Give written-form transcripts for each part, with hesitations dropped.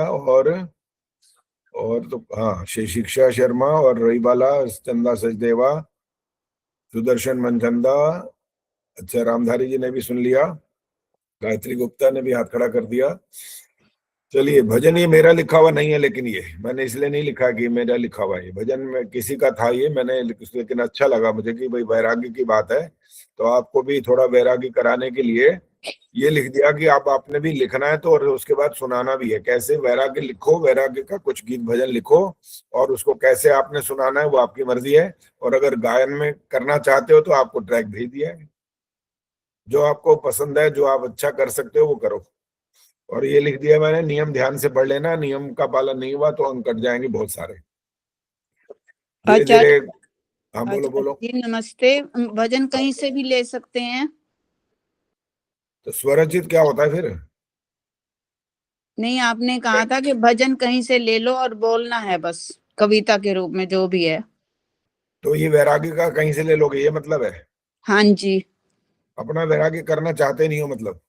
और तो हाँ, शिक्षा शर्मा और रईबाला, चंदा सचदेवा, सुदर्शन मनचंदा। अच्छा, रामधारी जी ने भी सुन लिया, गायत्री गुप्ता ने भी हाथ खड़ा कर दिया। चलिए, भजन ये मेरा लिखा हुआ नहीं है, लेकिन ये मैंने इसलिए नहीं लिखा कि मेरा लिखा हुआ है, भजन में किसी का था ये, मैंने लेकिन अच्छा लगा मुझे कि भाई वैराग्य की बात है, तो आपको भी थोड़ा वैराग्य कराने के लिए ये लिख दिया कि आपने भी लिखना है तो, और उसके बाद सुनाना भी है। कैसे वैराग्य लिखो, वैराग्य का कुछ गीत भजन लिखो, और उसको कैसे आपने सुनाना है वो आपकी मर्जी है। और अगर गायन में करना चाहते हो तो आपको ट्रैक भेज दिया है, जो आपको पसंद है, जो आप अच्छा कर सकते हो वो करो। और ये लिख दिया मैंने, नियम ध्यान से पढ़ लेना, नियम का पालन नहीं हुआ तो अंक कट जाएंगे बहुत सारे। धीरे आचार्य धीरे। हाँ, बोलो बोलो। जी नमस्ते, भजन कहीं से भी ले सकते हैं? तो स्वरचित क्या होता है फिर? नहीं, आपने कहा था कि भजन कहीं से ले लो और बोलना है बस, कविता के रूप में जो भी है। तो ये वैराग्य का कहीं से ले लोगे, ये मतलब है? हाँ जी। अपना वैराग्य करना चाहते नहीं हो मतलब?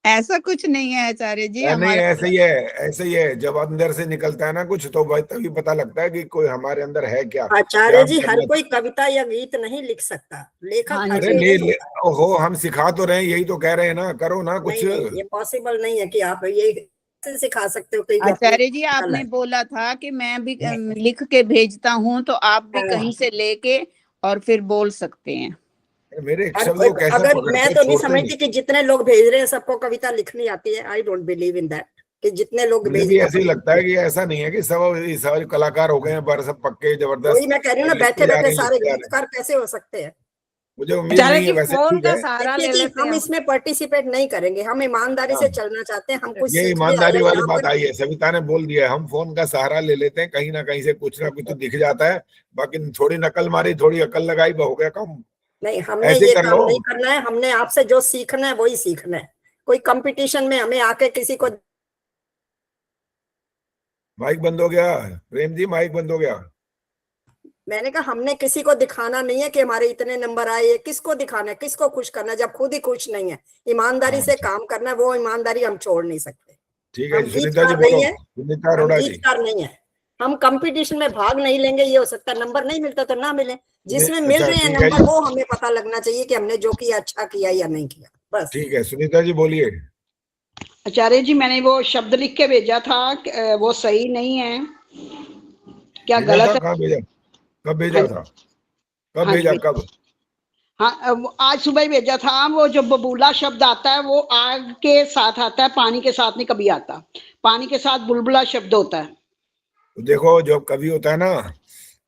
ऐसा कुछ नहीं है आचार्य जी, नहीं, हमारा ऐसे ही है, ऐसे ही है। जब अंदर से निकलता है ना कुछ, तो भाई तभी पता लगता है कि कोई हमारे अंदर है क्या, क्या आचार्य हम जी, हर करना। कोई कविता या गीत नहीं लिख सकता, लेखक हाँ हर अरे कोई ले, नहीं ले होता। ओहो, हम सिखा तो रहे हैं, यही तो कह रहे हैं ना, करो ना कुछ। नहीं नहीं, ये पॉसिबल नहीं है कि आप ये कैसे सिखा सकते हो, कि अपनी आचार्य जी, कला आपने है। बोला था कि मैं भी लिख के भेजता हूँ, तो आप भी हाँ। कहीं से लेके और फिर बोल सकते हैं। मेरे एक और शब्द को कैसे अगर मैं पकड़ते, तो नहीं छोड़ते नहीं। समझती कि जितने लोग भेज रहे हैं सबको कविता लिखनी आती है। I don't believe in that कि जितने लोग मुझे भेज भी रहे ऐसे ही लगता है कि ऐसा नहीं है कि सब कलाकार हो गए हैं पर सब पक्के हैं। वही जबरदस्त मैं कह रही हूँ ना, और बैठे लिखते जा बैठे रहे हैं, सारे लिखते जा रहे हैं। गीतकार कैसे हो सकते हैं। मुझे उम्मीद आचार्य नहीं है जी, वैसे, फोन ठीक का है। सहारा देखिए ले जी, लेते हम हैं। इसमें पार्टिसिपेट नहीं करेंगे, हम ईमानदारी से हाँ, चलना चाहते हैं, हम कुछ ये सीखने आए ईमानदारी हैं वाली यहाँ बात पर। आई है, सविता ने बोल दिया है, हम फोन का सहारा ले लेते हैं, कहीं ना कहीं से कुछ ना कुछ तो दिख जाता है। बाकी थोड़ी नकल मारी, थोड़ी अकल लगाई, हो गया काम। नहीं, हमने ऐसे ये कर काम लो। नहीं करना है। हमने आपसे जो सीखना है वही सीखना है। कोई कंपटीशन में हमें आके किसी को, माइक बंद हो गया प्रेम जी, माइक बंद हो गया। मैंने कहा हमने किसी को दिखाना नहीं है कि हमारे इतने नंबर आए। ये किसको दिखाना है, किसको खुश करना है, जब खुद ही खुश नहीं है। ईमानदारी हाँ, से काम करना है, वो ईमानदारी हम छोड़ नहीं सकते। ठीक है हम जी, सुनीता जी गीतकार बोलो, नहीं है। सुनीता हम अरोड़ा जी। गीतकार नहीं है। हम कंपटीशन में भाग नहीं लेंगे। ये हो सकता है नंबर नहीं मिलता तो ना मिले, जिसमें मिल अच्छा, रहे हैं ठीक है नंबर, जी, वो हमें पता लगना चाहिए कि हमने जो किया अच्छा किया या नहीं किया, बस। ठीक है। सुनीता जी बोलिए। आचार्य जी, मैंने वो शब्द लिख के भेजा था, वो सही नहीं है, क्या भेजा था? गलत है? कहाँ भेजा? कब हाँ भेजा था? कब हाँ भेजा, जी, कब? हाँ, आज सुबह ही भेजा था। वो जो बबूला शब्द आता है वो आग के साथ आता है, पानी के साथ नहीं कभी आता। पानी के साथ बुलबुला शब्द होता है। तो देखो, जो कवि होता है ना,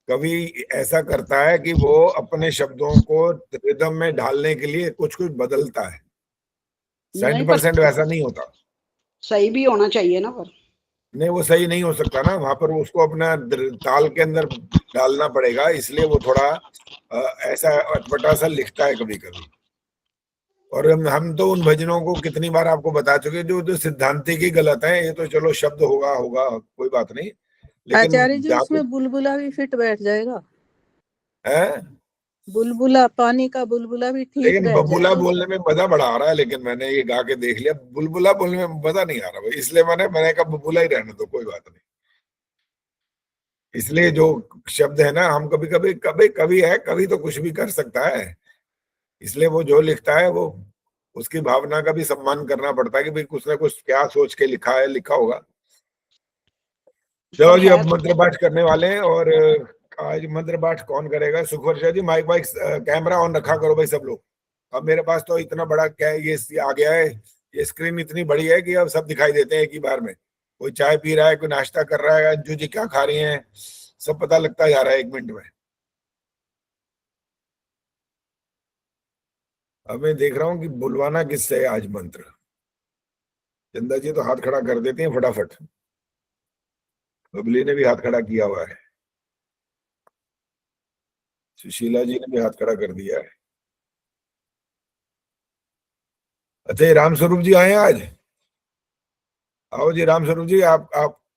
कवि ऐसा करता है कि वो अपने शब्दों को रिदम में ढालने के लिए कुछ कुछ बदलता है। नहीं, 100% वैसा नहीं होता। सही भी होना चाहिए ना। पर नहीं, वो सही नहीं हो सकता ना, वहां पर उसको अपना ताल के अंदर डालना पड़ेगा, इसलिए वो थोड़ा ऐसा अटपटा सा लिखता है कभी कभी। और हम तो उन भजनों को कितनी बार आपको बता चुके, जो जो सिद्धांतिक ही गलत है। ये तो चलो शब्द होगा होगा, कोई बात नहीं, लेकिन आचार्य जी, जहाँ उसमें बुलबुला भी फिट बैठ जाएगा। है, बुलबुला, पानी का बुलबुला भी ठीक लेकिन बैठ बबूला जाएगा बोलने उसमें। में मजा बड़ा आ रहा है, लेकिन मैंने ये गा के देख लिया, बुलबुला बोलने में मजा नहीं आ रहा भाई, इसलिए मैंने कहा बबूला ही रहने दो, कोई बात नहीं। इसलिए जो शब्द है ना, हम कभी कभी कभी कवि है, कवि तो कुछ भी कर सकता है, इसलिए वो जो लिखता है वो उसकी भावना का भी सम्मान करना पड़ता है कि भाई कुछ ना कुछ क्या सोच के लिखा है, लिखा होगा। चलो पर जी, है अब मंत्र पाठ करने वाले हैं। और आज मंत्र पाठ कौन करेगा? सुखवर्षा जी, माइक वाइक कैमरा ऑन रखा करो भाई सब लोग। अब मेरे पास तो इतना बड़ा क्या ये आ गया है, ये स्क्रीन इतनी बड़ी है कि अब सब दिखाई देते हैं एक ही बार में। कोई चाय पी रहा है, कोई नाश्ता कर रहा है, अंजू जी क्या खा रही हैं, सब पता लगता जा रहा है 1 मिनट में। अब मैं देख रहा हूँ कि बुलवाना किससे है आज मंत्र। चंदा जी तो हाथ खड़ा कर देती हैं फटाफट, बबली ने भी हाथ खड़ा किया हुआ है, सुशीला जी ने भी हाथ खड़ा कर दिया है। अच्छा, ये राम स्वरूप जी आए हैं आज? आओ जी राम स्वरूप जी, आप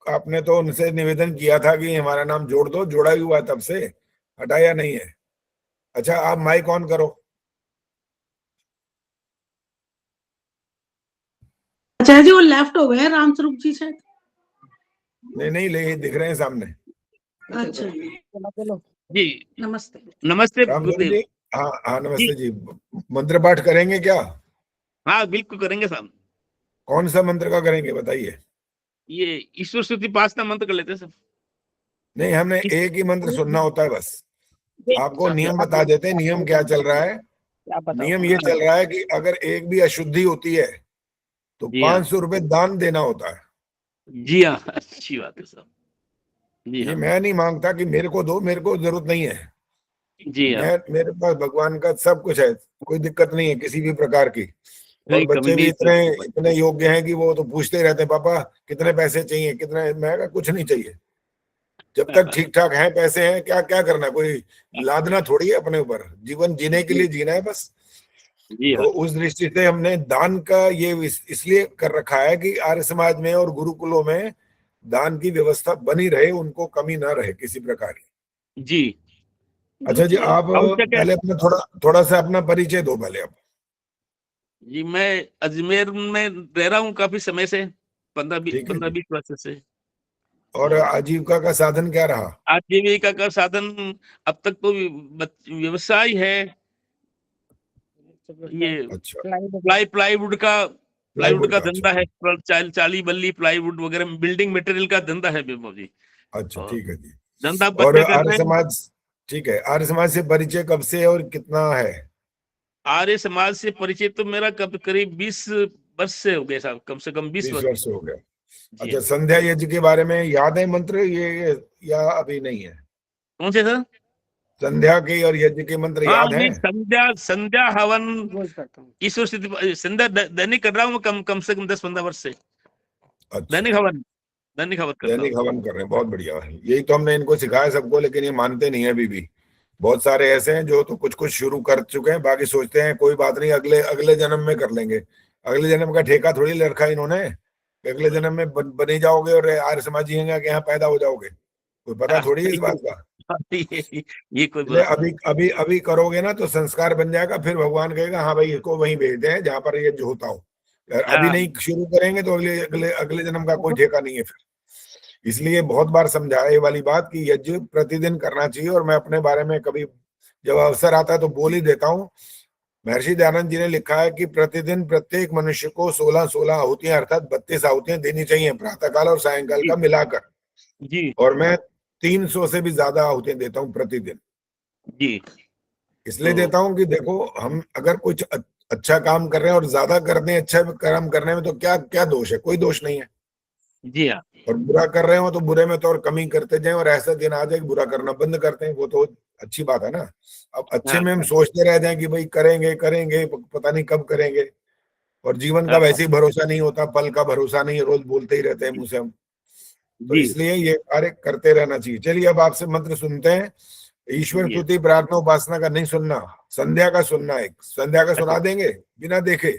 आपने तो उनसे निवेदन किया था कि हमारा नाम जोड़ दो, जोड़ा ही हुआ तब से, हटाया नहीं है। अच्छा, आप माइक ऑन करो। आचार्य जी वो लेफ्ट हो गए रामस्वरूप जी शायद। नहीं नहीं, ले दिख रहे हैं सामने। अच्छा जी नमस्ते। नमस्ते रामधन गुरुदेव। जी, हाँ हाँ नमस्ते जी। मंत्र पाठ करेंगे क्या? हाँ बिल्कुल करेंगे साहब। कौन सा मंत्र का करेंगे बताइए? ये ईश्वर स्तुति पासना मंत्र कर लेते हैं सब। नहीं, हमने एक ही मंत्र सुनना होता है बस। आपको नियम बता देते हैं। नियम क्या चल रहा है? नियम ये चल रहा है कि अगर एक भी अशुद्धि होती है तो जी हाँ। 500 रुपए दान देना होता है। जी हाँ, अच्छी बात है साहब। जी ये हाँ। मैं नहीं मांगता कि मेरे को दो, मेरे को जरूरत नहीं है। जी हाँ। मेरे पास भगवान का सब कुछ है, कोई दिक्कत नहीं है किसी भी प्रकार की। और कोई कमी बच्चे भी नहीं इतने है। इतने योग्य हैं कि वो तो पूछते ही रहते हैं, पापा कितने पैसे चाहिए, कितने। मैं कहा कुछ नहीं चाहिए, जब तक ठीक ठाक है पैसे हैं। क्या क्या करना, कोई लादना थोड़ी है अपने ऊपर, जीवन जीने के लिए जीना है बस। जी हाँ। तो उस दृष्टि से हमने दान का ये इसलिए कर रखा है कि आर्य समाज में और गुरुकुलों में दान की व्यवस्था बनी रहे, उनको कमी ना रहे किसी प्रकार की। जी अच्छा जी, आप आवश्यक है। पहले अपना थोड़ा थोड़ा सा अपना परिचय दो पहले आप। जी मैं अजमेर में रह रहा हूँ काफी समय से, ठीक है जी। 15-20 वर्ष से। और आजीविका का साधन क्या रहा? आजीविका का साधन अब तक तो व्यवसाय है, ये अच्छा, प्लाईवुड का प्लाईवुड का। धंधा अच्छा है। चाली बल्ली प्लाईवुड वगैरह बिल्डिंग मटेरियल का धंधा है विमल जी। अच्छा, और ठीक है जी। धंधा और बच्चे कर आर्य रहे हैं। समाज, ठीक है, आर्य समाज से परिचय कब से और कितना है? आर्य समाज से परिचय तो मेरा करीब 20 वर्ष से हो गए साहब, कम से कम 20 20 वर्ष। वर्ष हो गया। जी अच्छा, संध्या यज्ञ के बारे में याद है मंत्र ये या अभी नहीं है? कौन से सर? संध्या के और यज्ञ के मंत्र हाँ याद नहीं, है? संध्या हवन ईश्वर स्थिति संध्या दैनिक कर रहा हूँ मैं, कम से कम 10-15 वर्ष से अच्छा, दैनिक हवन करता हूँ। दैनिक हवन कर रहे हैं, बहुत बढ़िया है। यही तो हमने इनको सिखाया सबको, लेकिन ये मानते नहीं है अभी भी। बहुत सारे ऐसे हैं जो तो कुछ कुछ शुरू कर चुके हैं, बाकी सोचते हैं कोई बात नहीं, अगले अगले जन्म में कर लेंगे। अगले जन्म का ठेका थोड़ी ले रखा है इन्होंने, अगले जन्म में बने जाओगे और आर्य समाजी के यहाँ पैदा हो जाओगे। कोई पता थोड़ी है इस बात का। ये कोई इसलिए बात अभी अभी अभी करोगे ना तो संस्कार बन जाएगा, फिर भगवान कहेगा हाँ भाई इसको वहीं भेजते हैं जहां पर ये जो होता हो। अभी नहीं शुरू करेंगे तो अगले अगले अगले जन्म का कोई ठेका नहीं है फिर। इसलिए बहुत बार समझाया ये वाली बात कि यज्ञ प्रतिदिन करना चाहिए। और मैं अपने बारे में कभी जब अवसर आता है तो बोल ही देता हूँ। महर्षि दयानंद जी ने लिखा है कि प्रतिदिन प्रत्येक मनुष्य को 16-16 आहुतियां अर्थात 32 आहुतियां देनी चाहिए, प्रातःकाल और सायंकाल का मिलाकर। जी और मैं 300 से भी ज्यादा आहुतियां देता हूँ प्रतिदिन। जी इसलिए देता हूँ कि देखो, हम अगर कुछ अच्छा काम कर रहे हैं और ज्यादा करते हैं अच्छा काम करने में, तो क्या क्या दोष है? कोई दोष नहीं है। जी हाँ। और बुरा कर रहे हो तो बुरे में तो और कमी करते जाएं, और ऐसा दिन आ जाए कि बुरा करना बंद करते हैं, वो तो अच्छी बात है ना। अब अच्छे में हम सोचते रह जाएं कि भाई करेंगे करेंगे, पता नहीं कब करेंगे। और जीवन का वैसे ही भरोसा नहीं होता, फल का भरोसा नहीं है, रोज बोलते ही रहते हैं मुंह से हम। तो जी इसलिए ये कार्य करते रहना चाहिए। चलिए अब आपसे मंत्र सुनते हैं। ईश्वर स्तुति प्रार्थना उपासना का नहीं सुनना, संध्या का सुनना। एक संध्या का सुना देंगे बिना देखे?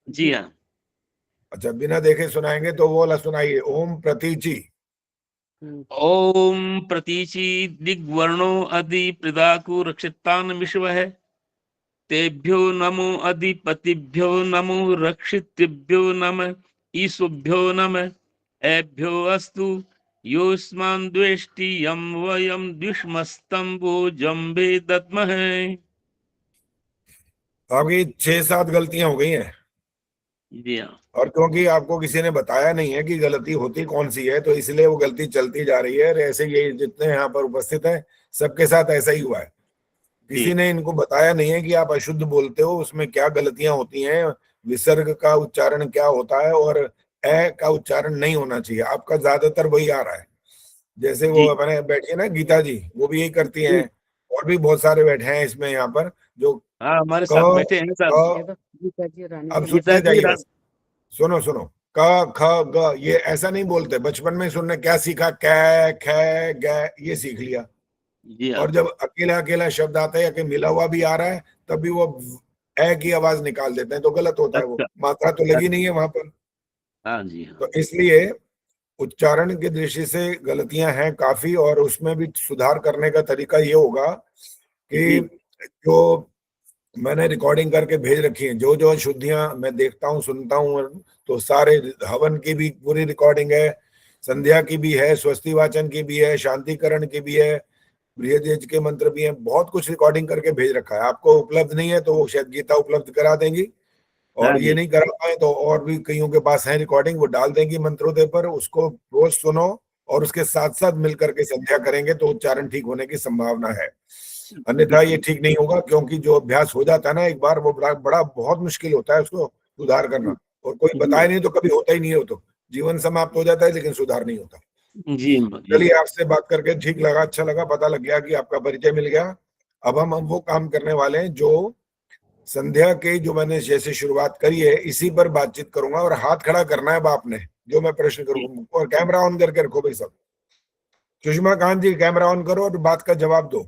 जी हाँ। अच्छा, बिना देखे सुनाएंगे तो वो वाला सुनाइए। ओम प्रतीचि ओम प्रतीचि दिग्वर्णो अधि प्रदाकु रक्षितान विश्वः तेभ्यो नमो अधिपतिभ्यो नमो रक्षितभ्यो नमः ईशुभ्यो नमः एभ्यो अस्तु योस्मान् द्वेष्टि यं वयं द्विष्मस्तं वो जम्बे दद्महे। आपकी 6-7 गलतियां हो गई हैं। जी हाँ। और क्योंकि आपको किसी ने बताया नहीं है कि गलती होती कौन सी है, तो इसलिए वो गलती चलती जा रही है। और ऐसे ये जितने यहाँ पर उपस्थित हैं सबके साथ ऐसा ही हुआ है। किसी ने इनको बताया नहीं है कि आप अशुद्ध बोलते हो, उसमें क्या गलतियां होती हैं, विसर्ग का उच्चारण क्या होता है, और ए का उच्चारण नहीं होना चाहिए। आपका ज्यादातर वही आ रहा है। जैसे वो अपने बैठे ना गीता जी, वो भी यही करती हैं। और भी बहुत सारे बैठे हैं इसमें यहाँ पर जो हाँ हमारे साथ बैठे हैं साहब। अब सुनते जाइए बस, सुनो सुनो। क ख ग ये ऐसा नहीं बोलते। बचपन में सुनने क्या सीखा? कै ख ग ये सीख लिया। जी हाँ। और जब अकेला अकेला शब्द आता है या कि मिला हुआ भी आ रहा है, तब भी वो ए की आवाज निकाल देते हैं, तो गलत होता है। वो मात्रा तो लगी नहीं है वहां पर। हाँ जी हाँ। तो इसलिए उच्चारण की दृष्टि से गलतियां हैं काफी, और उसमें भी सुधार करने का तरीका ये होगा कि जो मैंने रिकॉर्डिंग करके भेज रखी है, जो जो शुद्धियां मैं देखता हूँ सुनता हूँ, तो सारे हवन की भी पूरी रिकॉर्डिंग है, संध्या की भी है, स्वस्ति वाचन की भी है, शांतिकरण की भी है, बृहदेज के मंत्र भी हैं, बहुत कुछ रिकॉर्डिंग करके भेज रखा है। आपको उपलब्ध नहीं है तो वो शायद गीता उपलब्ध करा देंगी, और हाँ ये जी। नहीं करा पाए तो और भी कईयों के पास है रिकॉर्डिंग, वो डाल देंगी मंत्रोदय पर, उसको रोज सुनो और उसके साथ साथ मिलकर के संध्या करेंगे तो उच्चारण ठीक होने की संभावना है। अन्यथा ये ठीक नहीं होगा, क्योंकि जो अभ्यास हो जाता है ना एक बार, वो बड़ा बहुत मुश्किल होता है उसको सुधार करना, और कोई बताए नहीं तो कभी होता ही नहीं है, वो तो जीवन समाप्त हो जाता है लेकिन सुधार नहीं होता। जी चलिए, आपसे बात करके ठीक लगा, अच्छा लगा, पता लग गया कि आपका परिचय मिल गया। अब हम वो काम करने वाले हैं जो संध्या के, जो मैंने जैसे शुरुआत करी है इसी पर बातचीत करूंगा, और हाथ खड़ा करना है बाप ने जो मैं प्रश्न करूंगा, और कैमरा ऑन करके रखो भाई सब। सुषमा कांत जी, कैमरा ऑन करो और बात का जवाब दो।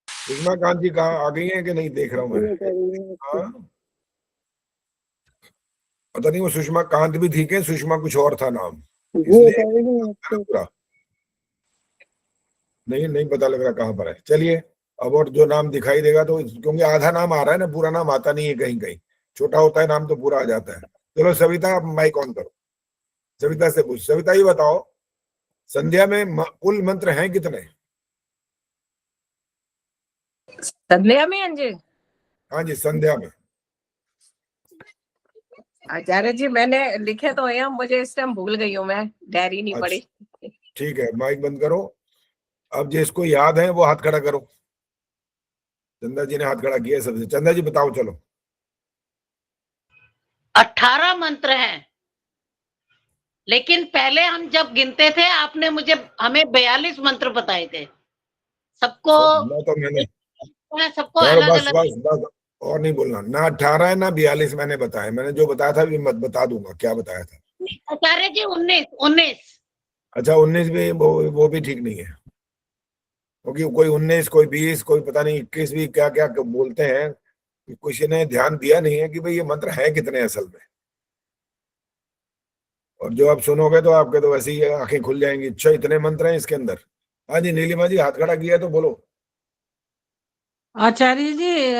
सुषमा कांत जी कहाँ आ गई हैं कि नहीं, देख रहा हूं मैं। हाँ, पता नहीं वो सुषमा कांत भी थी क्या, सुषमा कुछ और था नाम, इसलिए पूरा नहीं पता लग रहा कहाँ पर है। चलिए, अब और जो नाम दिखाई देगा तो, क्योंकि आधा नाम आ रहा है ना, पूरा नाम आता नहीं है, कहीं कहीं छोटा होता है नाम तो पूरा आ जाता है। चलो सविता, आप माइक ऑन करो, सविता से पूछ। सविता ये बताओ, संध्या में कुल मंत्र हैं कितने? संध्या में अंजी? हाँ जी, संध्या में। आचार्य जी मैंने लिखे तो हैं, मुझे इस टाइम भूल गई हूँ मैं, डायरी नहीं पढ़ी। ठीक है, माइक बंद करो। अब जिसको याद है वो हाथ खड़ा करो। चंदा जी ने हाथ खड़ा किया सबसे। चंदा जी बताओ, चलो। 18 मंत्र हैं, लेकिन पहले हम जब गिनते थे आपने हमें 42 मंत्र बताए थे। सबको सबको अलग बस अलग। बस बस, और नहीं बोलना, ना 18 है ना 42 मैंने बताया। मैंने जो बताया था मत बता दूंगा क्या बताया था। आचार्य जी 19। अच्छा, 19 भी, वो भी ठीक नहीं है, क्योंकि कोई 19, कोई 20, कोई पता नहीं 21 भी क्या क्या बोलते हैं, किसी ने ध्यान दिया नहीं है कि भाई ये मंत्र है कितने असल में। और जो आप सुनोगे तो आपके तो वैसे ही आंखें खुल जाएंगी, अच्छा इतने मंत्र हैं इसके अंदर। हाँ जी, नीलिमा जी हाथ खड़ा किया है तो बोलो। आचार्य जी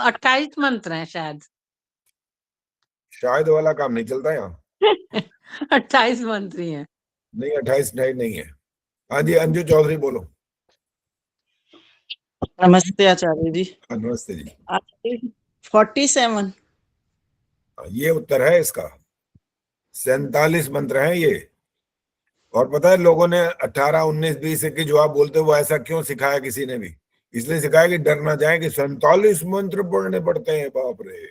28 मंत्र हैं शायद। शायद वाला काम नहीं चलता यहाँ। 28 मंत्र ही हैं। नहीं, 28 नहीं है। हाँ जी, अंजू चौधरी बोलो। नमस्ते आचार्य जी। नमस्ते जी। 47। ये उत्तर है इसका, 47 मंत्र हैं ये। और पता है लोगों ने 18, 19, 20 की जो आप बोलते हो वो ऐसा क्यों सिखाया किसी ने भी? इसलिए सिखाया कि डर ना जाए कि 47 मंत्र पढ़ने पड़ते हैं। बाप रे,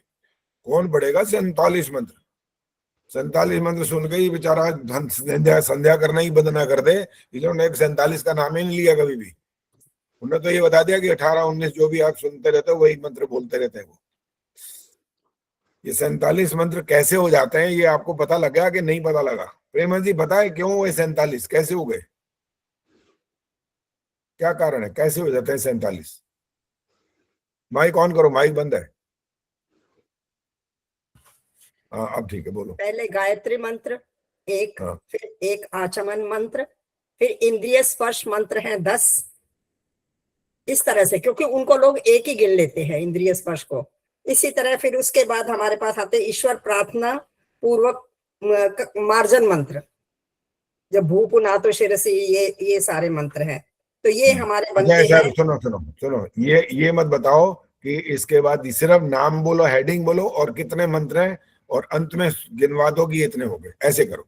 कौन पढ़ेगा 47 मंत्र? 47 मंत्र सुन के ही बेचारा संध्या करना ही बंद ना कर दे। इन्होंने 47 का नाम ही नहीं लिया कभी भी। उन्होंने तो ये बता दिया कि 18, 19 जो भी आप सुनते रहते हो वही मंत्र बोलते रहते हैं वो। ये 47 मंत्र कैसे हो जाते हैं ये आपको पता लगा कि नहीं पता लगा? प्रेमा जी बताए क्यों हुए 47, कैसे हो गए, क्या कारण है, कैसे हो जाते हैं 47? माइक ऑन करो, माइक बंद है। हाँ अब ठीक है, बोलो। पहले गायत्री मंत्र एक, हाँ। फिर एक आचमन मंत्र, फिर इंद्रिय स्पर्श मंत्र हैं 10, इस तरह से, क्योंकि उनको लोग एक ही गिन लेते हैं इंद्रिय स्पर्श को। इसी तरह फिर उसके बाद हमारे पास आते ईश्वर प्रार्थना पूर्वक मार्जन मंत्र, जब भूप नातो शिरसी, ये सारे मंत्र हैं। तो ये हमारे बनते हैं। सुनो सुनो सुनो, ये मत बताओ कि इसके बाद सिर्फ नाम बोलो, हेडिंग बोलो और कितने मंत्र हैं, और अंत में गिनवा दो कि इतने हो गए, ऐसे करो।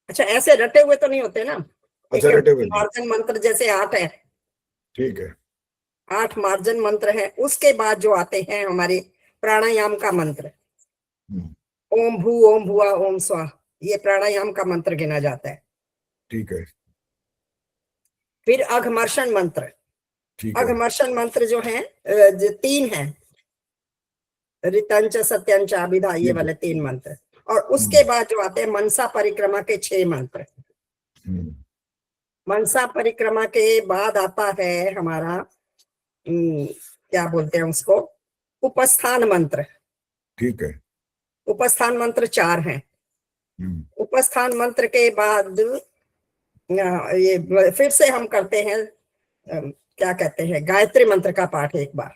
अच्छा, ऐसे रटे हुए तो नहीं होते ना? अच्छा, रटे हुए मार्जन मंत्र जैसे 8 है, ठीक है, 8 मार्जन मंत्र है। उसके बाद जो आते हैं हमारे प्राणायाम का मंत्र, ओम भू ओम भुआ ओम स्वाहा, ये प्राणायाम का मंत्र गिना जाता है। ठीक है। फिर अघमर्षण मंत्र, अघमर्षण मंत्र जो है 3 है, ऋतंच सत्यंच अभिधा, ये वाले 3 मंत्र। और उसके बाद जो आते हैं मनसा परिक्रमा के 6 मंत्र। मनसा परिक्रमा के बाद आता है हमारा क्या बोलते हैं उसको, उपस्थान मंत्र। ठीक है। उपस्थान मंत्र 4 हैं। उपस्थान मंत्र के बाद ये फिर से हम करते हैं क्या कहते हैं, गायत्री मंत्र का पाठ एक बार।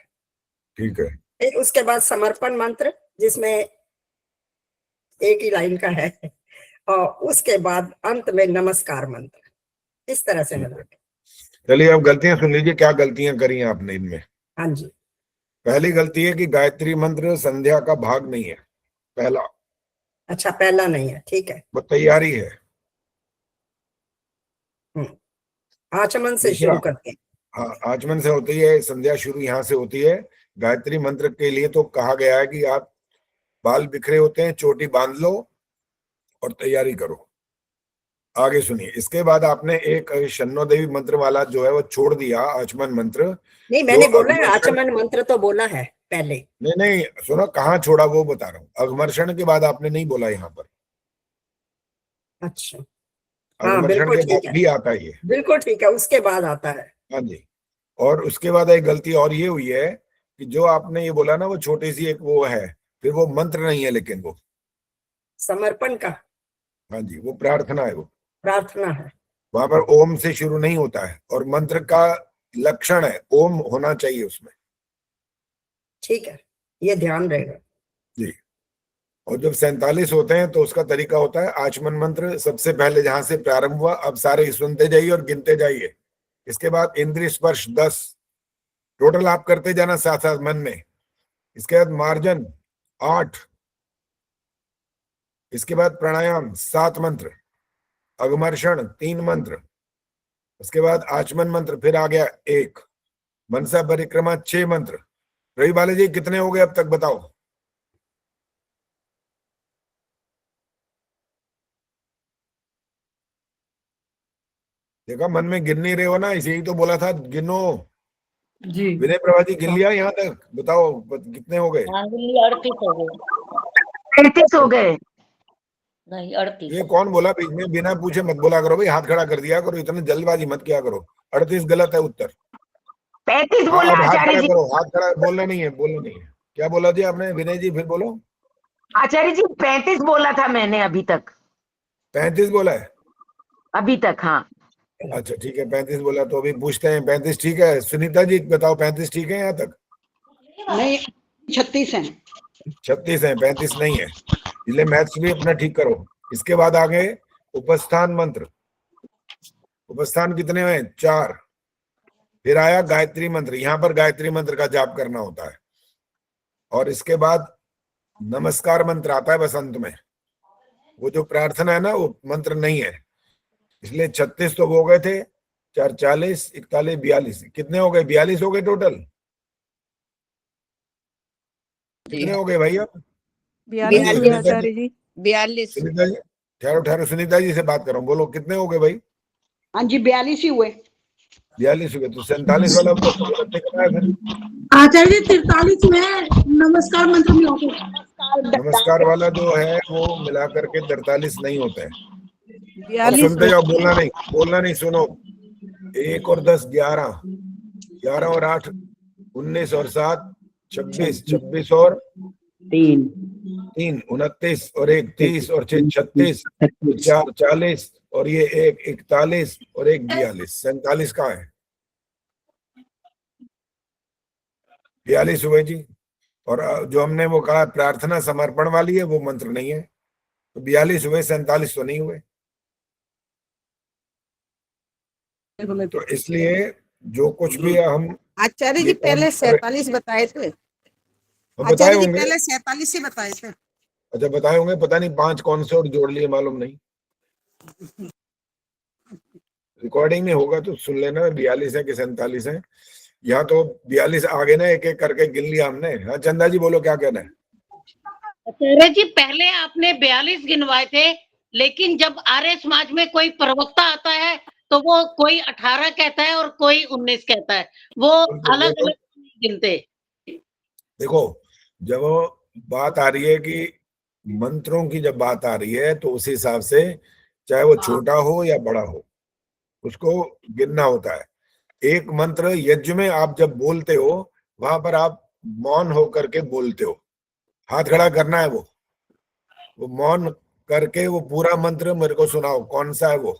ठीक है। फिर उसके बाद समर्पण मंत्र, जिसमें एक ही लाइन का है, और उसके बाद अंत में नमस्कार मंत्र। इस तरह से मिला के। चलिए अब गलतियां सुन लीजिए, क्या गलतियां करी हैं आपने इनमें। हाँ जी। पहली गलती है कि गायत्री मंत्र संध्या का भाग नहीं है, पहला। अच्छा, पहला नहीं है, ठीक है। वो तैयारी है। आचमन से दूसरा, शुरू करते हैं। हाँ, आचमन से होती है, संध्या शुरू यहाँ से होती है। गायत्री मंत्र के लिए तो कहा गया है कि आप बाल बिखरे होते हैं, चोटी बांध लो और तैयारी करो। आगे सुनिए। इसके बाद आपने एक शन्नो देवी मंत्र वाला जो है वो छोड़ दिया, आचमन मंत्र। नहीं, मैंने बोला है अघमर्षण- आचमन मंत्र तो बोला है पहले। नहीं नहीं, सुनो, कहाँ छोड़ा वो बता रहा हूँ। अघमर्षण के बाद आपने नहीं बोला यहाँ पर। अच्छा, हाँ अघमर्षण बिल्कुल के ठीक बाद है, भी आता है ये। बिल्कुल ठीक है, उसके बाद आता है। हाँ जी। और उसके बाद एक गलती और ये हुई है कि जो आपने ये बोला ना, वो छोटी सी एक वो है, फिर वो मंत्र नहीं है, लेकिन वो समर्पण का, हाँ जी, वो प्रार्थना है, वो प्रार्थना है। वहां पर ओम से शुरू नहीं होता है, और मंत्र का लक्षण है ओम होना चाहिए उसमें। ठीक है, ये ध्यान रहेगा जी। और जब 47 होते हैं तो उसका तरीका होता है, आचमन मंत्र सबसे पहले जहां से प्रारंभ हुआ, अब सारे सुनते जाइए और गिनते जाइए। इसके बाद इंद्रिय स्पर्श 10, टोटल आप करते जाना साथ साथ मन में। इसके बाद मार्जन 8, इसके बाद प्राणायाम 7 मंत्र, अघमर्षण 3 मंत्र, उसके बाद आचमन मंत्र फिर आ गया 1, मनसा परिक्रमा 6 मंत्र। रवि बालाजी कितने हो गए अब तक बताओ? देखा, मन में गिन नहीं रहे हो ना, इसे ही तो बोला था गिनो। जी। विनय प्रभा जी गिन लिया यहाँ तक? बताओ कितने हो गए? 38 हो गए। 33 हो गए। नहीं, 38। ये कौन बोला बीच में? बिना पूछे मत बोला करो भाई, हाथ खड़ा कर दिया करो, इतने जल्दबाजी मत किया करो। 38 गलत है उत्तर। 35 हाँ, बोला अब हाथ आचार्य खड़ा जी। करो, हाथ खड़ा, बोलना नहीं है, बोलना नहीं है। क्या बोला जी आपने? विनय जी फिर बोलो। आचार्य जी 35 बोला था मैंने अभी तक। 35 बोला है? अभी तक, हाँ। अच्छा ठीक है, 35 बोला तो अभी पूछते हैं 35 ठीक है? सुनीता जी बताओ 35 ठीक है यहाँ तक? नहीं, 36 है। 36 है, 35 नहीं है, इसलिए मैथ्स भी अपना ठीक करो। इसके बाद आ गए उपस्थान मंत्र। उपस्थान कितने हैं? 4। फिर आया गायत्री मंत्र, यहाँ पर गायत्री मंत्र का जाप करना होता है। और इसके बाद नमस्कार मंत्र आता है बस अंत में। वो जो प्रार्थना है ना, वो मंत्र नहीं है, इसलिए 36 तो वो हो गए थे। 4, 40, 41, 42, कितने हो गए? 42 हो गए टोटल। कितने हो गए भाई? अब 42 आचार्य जी। 42। सुनीता जी, ठहरो ठहरो, सुनीता जी से बात करो, बोलो कितने हो गए भाई? हाँ जी, 42 ही हुए। 42 हो गए, तो 47 वाला उत्तर तो गलत निकला है फिर। आचार्य 43 में नमस्कार मंत्र में होते हैं। नमस्कार वाला जो है वो मिला करके 43 नहीं होता है। अब 42 सुनते जाओ, बोलना नहीं, बोलना नहीं, सुनो। 1 और 10 11, 11 और 8 19 और 7 26, 26 और 3 29 और 1 30 और 6 36, 4 40 और ये 1 41 और 1 42, 47 कहाँ है? 42 हुए जी। और जो हमने वो कहा प्रार्थना समर्पण वाली है, वो मंत्र नहीं है, तो 42 हुए, 47 तो नहीं हुए। तो इसलिए जो कुछ भी हम आचार्य जी पहले 47 बताए थे। बताए आचार्य जी होंगे। पहले 47 ही बताए थे। अच्छा बताए होंगे, पता नहीं 5 कौन से और जोड़ लिए, मालूम नहीं। रिकॉर्डिंग में होगा तो सुन लेना 42 है कि 47 है। यहाँ तो 42 आगे ना, एक एक करके गिन लिया हमने। हाँ चंदा जी बोलो, क्या कहना है? आचार्य जी पहले आपने 42 गिनवाए थे, लेकिन जब आर्य समाज में कोई प्रवक्ता आता है तो वो कोई 18 कहता है और कोई 19 कहता है, वो अलग अलग गिनते। देखो, जब बात आ रही है कि मंत्रों की जब बात आ रही है, तो उस हिसाब से चाहे वो छोटा हो या बड़ा हो, उसको गिनना होता है। एक मंत्र यज्ञ में आप जब बोलते हो, वहां पर आप मौन होकर के बोलते हो, हाथ खड़ा करना है, वो मौन करके वो पूरा मंत्र मेरे को सुनाओ, कौन सा है वो?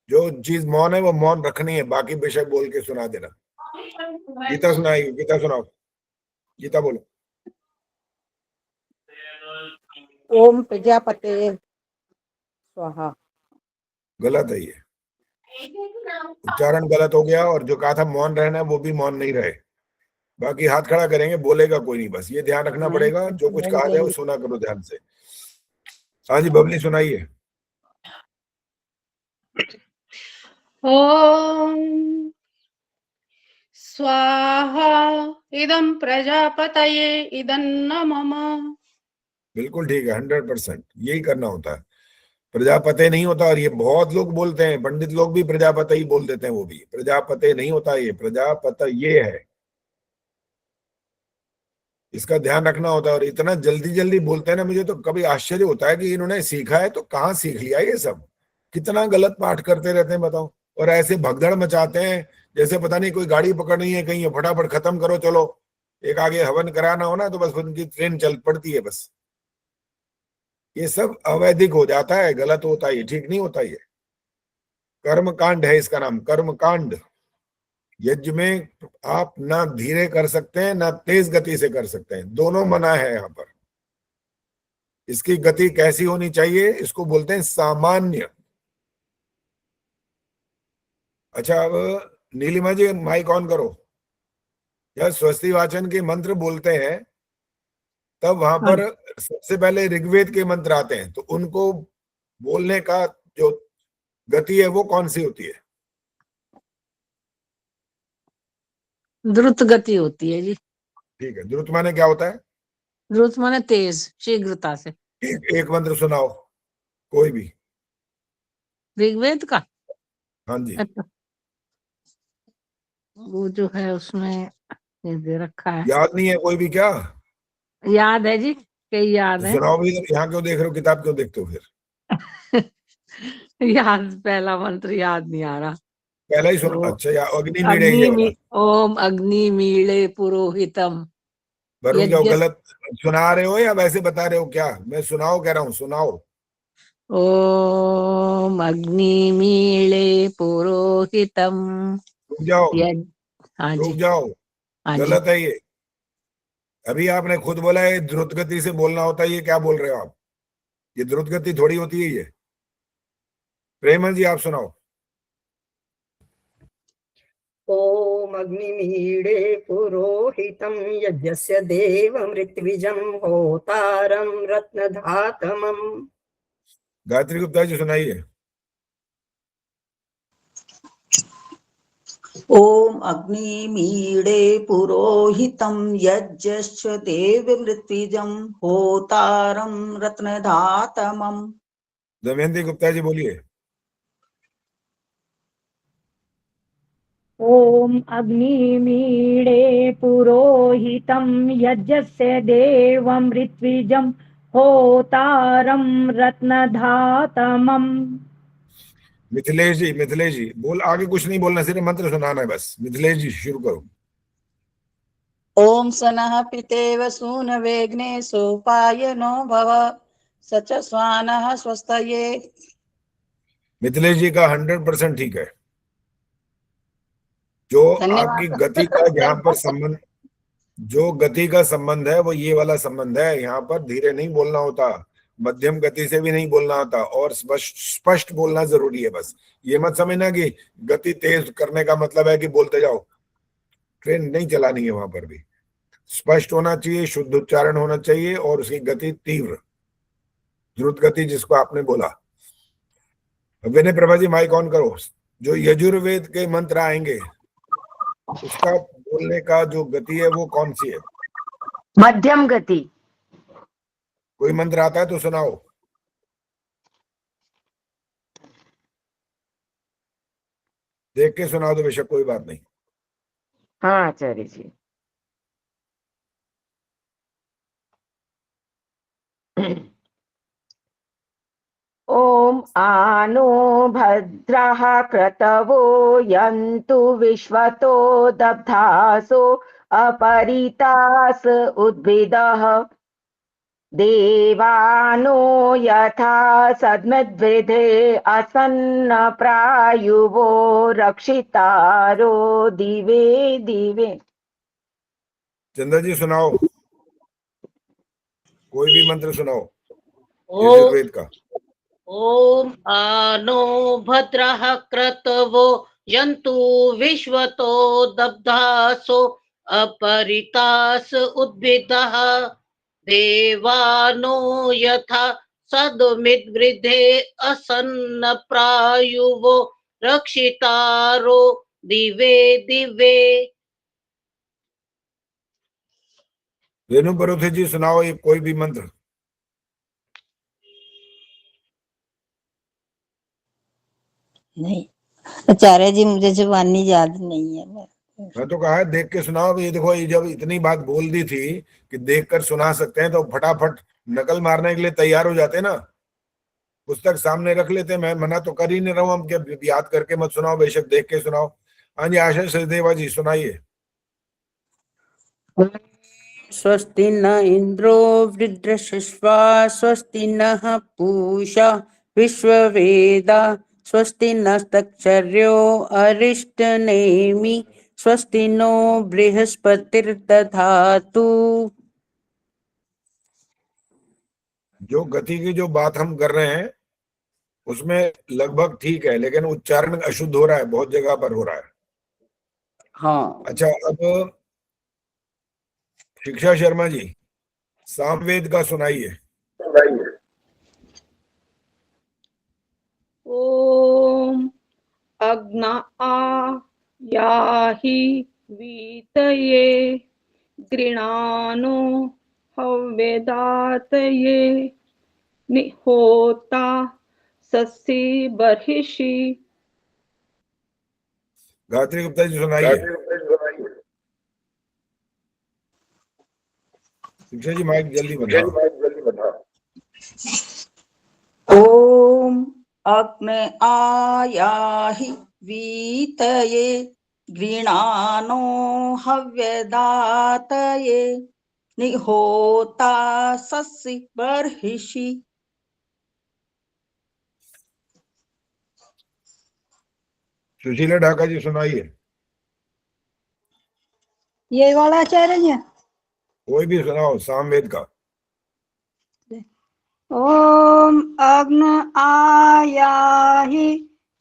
जो चीज मौन है वो मौन रखनी है, बाकी बेशक बोल के सुना देना। गीता सुनाएगी, गीता सुनाओ, गीता बोलो। ओम प्रजापते स्वाहा। गलत है ये, उच्चारण गलत हो गया, और जो कहा था मौन रहना है वो भी मौन नहीं रहे। बाकी हाथ खड़ा करेंगे, बोलेगा कोई नहीं, बस ये ध्यान रखना पड़ेगा। जो कुछ कहा जाए वो सुना करो ध्यान से। हाँ जी बबली सुनाइए। ओम स्वाहा इदं प्रजापतये इदन्न मम। बिल्कुल ठीक है, 100% यही करना होता है। प्रजापति नहीं होता, और ये बहुत लोग बोलते हैं, पंडित लोग भी प्रजापति ही बोल देते हैं, वो भी प्रजापति नहीं होता, ये प्रजापति ये है। इसका ध्यान रखना होता है। और इतना जल्दी जल्दी बोलते हैं ना, मुझे तो कभी आश्चर्य होता है कि इन्होंने सीखा है तो कहाँ सीख लिया ये सब। कितना गलत पाठ करते रहते हैं बताओ, और ऐसे भगदड़ मचाते हैं जैसे पता नहीं कोई गाड़ी पकड़नी है कहीं, फटाफट खत्म करो चलो। एक आगे हवन कराना हो ना तो बस उनकी ट्रेन चल पड़ती है बस। ये सब अवैधिक हो जाता है, गलत होता है, ये ठीक नहीं होता। ये कर्म कांड है, इसका नाम कर्म कांड। यज्ञ में आप ना धीरे कर सकते हैं ना तेज गति से कर सकते हैं, दोनों मना है यहाँ पर। इसकी गति कैसी होनी चाहिए, इसको बोलते हैं सामान्य। अच्छा अब नीलिमा जी माइक ऑन करो। जब स्वस्ति वाचन के मंत्र बोलते हैं तब वहां पर सबसे पहले ऋग्वेद के मंत्र आते हैं, तो उनको बोलने का जो गति है वो कौन सी होती है? द्रुत गति होती है जी। ठीक है, द्रुत माने क्या होता है? द्रुत माने तेज, शीघ्रता से। एक मंत्र सुनाओ कोई भी ऋग्वेद का। हाँ जी। वो जो है उसमें ये दे रखा है। याद नहीं है कोई भी क्या? याद है जी, कई याद है। सुनाओ भी। यहाँ क्यों देख रहे हो, किताब क्यों देखते हो फिर? याद, पहला मंत्र याद नहीं आ रहा। पहला ही सुनो। अच्छा या अग्नि मीड़े ये वाला। ओम अग्नि मीड़े पुरोहितम। वरुण जाओ, गलत सुना रहे हो या वैसे बता रहे हो क्या? मैं सुनाओ कह रहा हूँ, सुनाओ। ओम अग्नि मीड़े पुरोहितम। रुक जाओ, हाँ रुक जी, जाओ, हाँ गलत है ये। अभी आपने खुद बोला है द्रुत गति से बोलना होता है, ये क्या बोल रहे हो आप? ये द्रुत गति थोड़ी होती है ये। प्रेमन जी आप सुनाओ। ओम अग्निमीडे पुरोहितं यज्ञस्य देवं ऋत्विजं होतारं रत्नधातमम्। गायत्री गुप्ता जी सुनाइए। ओम अग्निमीडे पुरोहितं यज्ञश्च देवमृत्विजं होतारं रत्नधातमम्। दमयंती गुप्ता जी बोलिए। ओम अग्निमीडे पुरोहितं यज्ञस्य देवं ऋत्विजं होतारं रत्नधातमम्। मिथिलेश जी बोल, आगे कुछ नहीं बोलना, सिर्फ मंत्र सुनाना है बस। मिथिलेश जी शुरू करो। ओम सनः पितेव सूनवेग्ने सोपायनो भव सच स्वानः स्वस्तये। मिथिलेश जी का 100% ठीक है। जो आपकी गति का यहाँ पर संबंध, जो गति का संबंध है वो ये वाला संबंध है। यहाँ पर धीरे नहीं बोलना होता, मध्यम गति से भी नहीं बोलना होता, और स्पष्ट बोलना जरूरी है। बस ये मत समझना कि गति तेज करने का मतलब है कि बोलते जाओ। ट्रेन नहीं चलानी है, वहां पर भी स्पष्ट होना चाहिए, शुद्ध उच्चारण होना चाहिए, और उसकी गति तीव्र, द्रुत गति जिसको आपने बोला। विनय प्रभा जी माइक ऑन करो। जो यजुर्वेद के मंत्र आएंगे उसका बोलने का जो गति है वो कौन सी है? मध्यम गति। कोई मंत्र आता है तो सुनाओ। देख के सुनाओ तो बेशक कोई बात नहीं। हाँ आचार्य जी। ओम आनो भद्रः क्रतवो यन्तु विश्वतो दब्धासो अपरितास उद्भिदः। देवानो यथा सद्मद्विधे असन्न प्रायुवो रक्षितारो दिवे दिवे। चंद्र जी सुनाओ, कोई भी मंत्र सुनाओ ओम यजुर्वेद का। ओम आनो भद्रः क्रतवो यन्तु विश्वतो दब्धासो अपरितास उद्भिदः देवानो यथा सदमिद्वृधे असन्न प्रायुवो रक्षितारो दिवे दिवे। रेणु परोथे जी सुनाओ ये कोई भी मंत्र। नहीं आचार्य जी, मुझे जुबानी याद नहीं है। मैं तो कहा है देख के सुनाओ। ये देखो, ये जब इतनी बात बोल दी थी कि देखकर सुना सकते हैं, तो फटाफट नकल मारने के लिए तैयार हो जाते ना, पुस्तक सामने रख लेते। मैं मना तो कर ही नहीं रहा हूं, हम क्या याद करके मत सुनाओ, बेशक देख के सुनाओ। हाँ जी, आशीष सचदेवा जी सुनाइए। स्वस्ति न इंद्रो वृद्धश्वा स्वस्ति नः पूषा विश्ववेदा स्वस्ति नस्तक्षर्यो अरिष्टनेमि स्वस्ति नो बृहस्पतिर्दधातु। जो गति की जो बात हम कर रहे हैं उसमें लगभग ठीक है, लेकिन उच्चारण अशुद्ध हो रहा है, बहुत जगह पर हो रहा है। हाँ, अच्छा, अब शिक्षा शर्मा जी सामवेद का सुनाइए। ओम अग्ना याहि वीतये गृणानो हव्यदातये निहोता सस्सी बर्हिषि। गायत्री गुप्ता जी सुनाइए। शिक्षा जी माइक जल्दी बताओ। ओम अग्ने आयाहि वीतये गृणानो हव्यदातये निहोता सस्सी बर्हिषि। सुशीला ढाका जी सुनाइए। ये वाला आचार्य जी। कोई भी सुनाओ सामवेद का। ओम अग्न आयाहि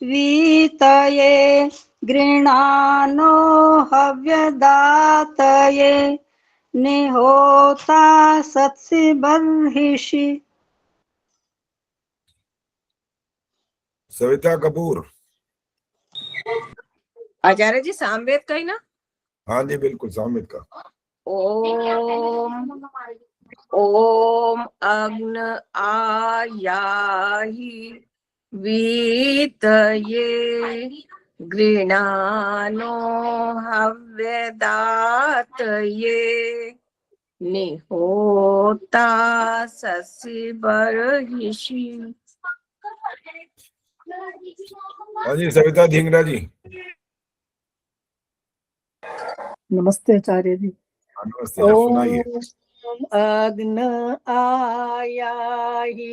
वीतये गृणानो हव्यदातये निहोता सत्सि बर्हिषि। सविता कपूर। आचार्य जी सामवेद का ही ना। हाँ जी बिल्कुल, सामवेद का। ओम ओम अग्न आयाहि वीतये गृणानो हव्यदातये निहोता ससि बर्हिषि। हाँ जी सविता धिंगरा जी। नमस्ते आचार्य जी। नमस्ते, सुनाइए। ओम अग्न आयाहि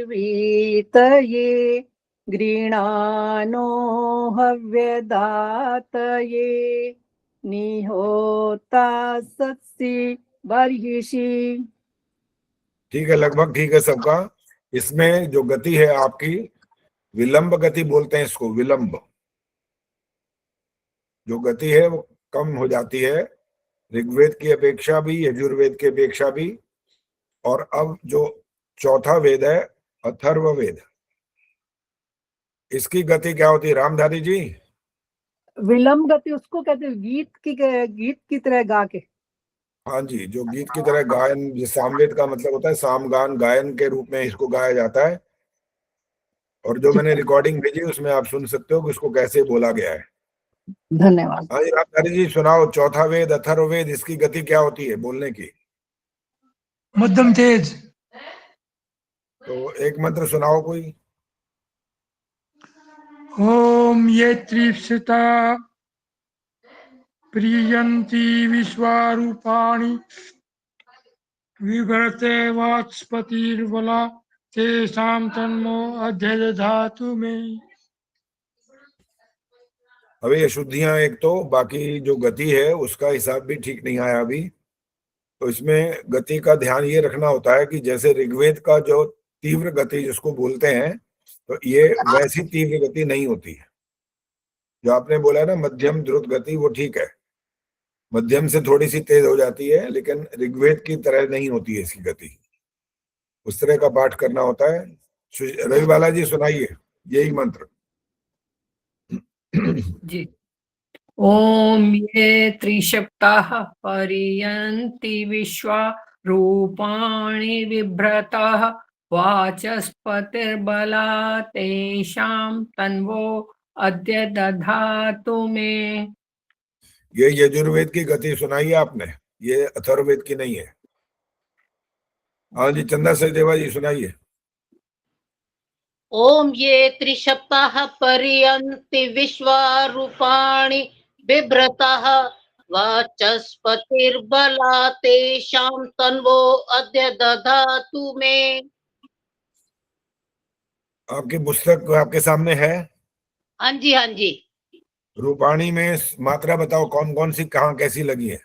वीतये गृणानो हव्यदातये निहोता सत्सि बर्हिषि। ठीक है, लगभग ठीक है सबका। इसमें जो गति है आपकी, विलंब गति बोलते हैं इसको, विलंब जो गति है वो कम हो जाती है, ऋग्वेद की अपेक्षा भी, यजुर्वेद की अपेक्षा भी। और अब जो चौथा वेद है अथर्ववेद, इसकी गति क्या होती है रामधारी जी? विलंब गति उसको कहते हैं, गीत की तरह गा के। हाँ जी, जो गीत की तरह गायन, जो सामवेद का मतलब होता है सामगान, गायन के रूप में इसको गाया जाता है। और जो मैंने रिकॉर्डिंग भेजी उसमें आप सुन सकते हो कि इसको कैसे बोला गया है। धन्यवाद। हाँ जी रामधारी जी सुनाओ, चौथा वेद अथर्ववेद, इसकी गति क्या होती है बोलने की? मध्यम तेज। तो एक मंत्र सुनाओ कोई। ओम ये त्रिप्सिता प्रियंती विश्वारूपाणि विभ्रते वाचस्पतिर्बला तेषां तन्मो अध्यदधातु मे। अभी ये शुद्धियां एक तो, बाकी जो गति है उसका हिसाब भी ठीक नहीं आया अभी। तो इसमें गति का ध्यान ये रखना होता है कि जैसे ऋग्वेद का जो तीव्र गति जिसको बोलते हैं, तो ये वैसी तीव्र गति नहीं होती है। जो आपने बोला है ना मध्यम द्रुत गति, वो ठीक है, मध्यम से थोड़ी सी तेज हो जाती है, लेकिन ऋग्वेद की तरह नहीं होती है इसकी गति। उस तरह का पाठ करना होता है। रवि बाला जी सुनाइए यही मंत्र। जी। ओम ये त्रिशप्ताः पर्यन्ति विश्वा रूपाणि बिभ्रतः वाचस्पतिर्बला तेषां तन्वो अद्य दधातु मे। ये यजुर्वेद की गति सुनाई है आपने, ये अथर्ववेद की नहीं है। हाँ जी, चंदा सचदेवा जी सुनाइए। ओम ये त्रिशप्ताः पर्यन्ति विश्वा रूपाणि बिभ्रतः वाचस्पतिर्बला तेषां तन्वो अद्य दधातु मे। आपकी पुस्तक आपके सामने है? हाँ जी, हाँ जी। रूपाणी में मात्रा बताओ कौन कौन सी कहाँ कैसी लगी है?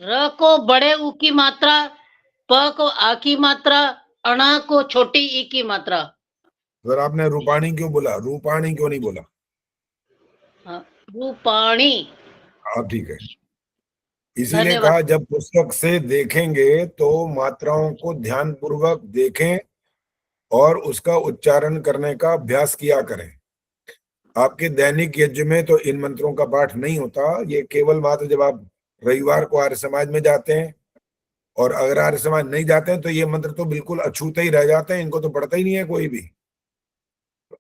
र को बड़े ऊ की मात्रा, प को आ की मात्रा, अणा को छोटी ई की मात्रा। फिर आपने रूपाणी क्यों बोला, रूपाणी क्यों नहीं बोला? रूपाणी। हाँ ठीक है, इसीलिए कहा जब पुस्तक से देखेंगे तो मात्राओं को ध्यान पूर्वक देखें और उसका उच्चारण करने का अभ्यास किया करें। आपके दैनिक यज्ञ में तो इन मंत्रों का पाठ नहीं होता, ये केवल मात्र जब आप रविवार को आर्य समाज में जाते हैं, और अगर आर्य समाज नहीं जाते हैं तो ये मंत्र तो बिल्कुल अछूते ही रह जाते हैं, इनको तो पढ़ता ही नहीं है कोई भी।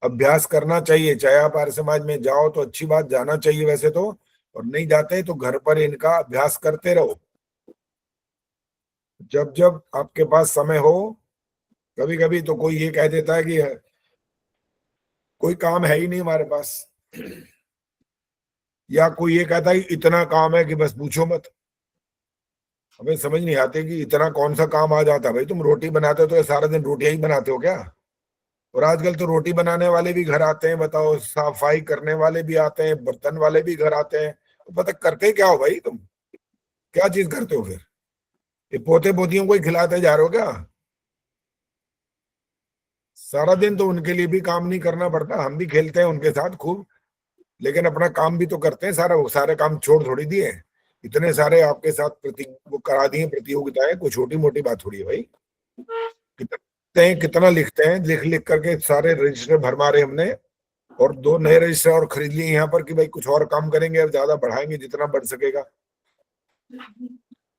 अभ्यास करना चाहिए, चाहे आप आर्य समाज में जाओ तो अच्छी बात, जाना चाहिए वैसे तो, और नहीं जाते तो घर पर इनका अभ्यास करते रहो जब जब आपके पास समय हो। कभी कभी तो कोई ये कह देता है कि कोई काम है ही नहीं हमारे पास, या कोई ये कहता है इतना काम है कि बस पूछो मत। हमें समझ नहीं आती कि इतना कौन सा काम आ जाता है। भाई तुम रोटी बनाते हो तो सारा दिन रोटियां ही बनाते हो क्या? और आजकल तो रोटी बनाने वाले भी घर आते हैं, बताओ, सफाई करने वाले भी आते हैं, बर्तन वाले भी घर आते हैं। तो पता करते क्या हो भाई, तुम क्या चीज करते हो फिर? ये पोते पोतियों को ही खिलाते जा रहे हो क्या? सारा दिन तो उनके लिए भी काम नहीं करना पड़ता, हम भी खेलते हैं उनके साथ खूब, लेकिन अपना काम भी तो करते हैं सारा। वो सारे काम छोड़ थोड़ी दिए, इतने सारे आपके साथ वो करा दिए प्रतियोगिताएं, कोई छोटी मोटी बात थोड़ी है भाई। कितना लिखते हैं, लिख लिख करके सारे रजिस्टर भर मारे हमने, और 2 नए रजिस्टर और खरीद लिए यहाँ पर कि भाई कुछ और काम करेंगे, अब ज्यादा बढ़ाएंगे जितना बढ़ सकेगा।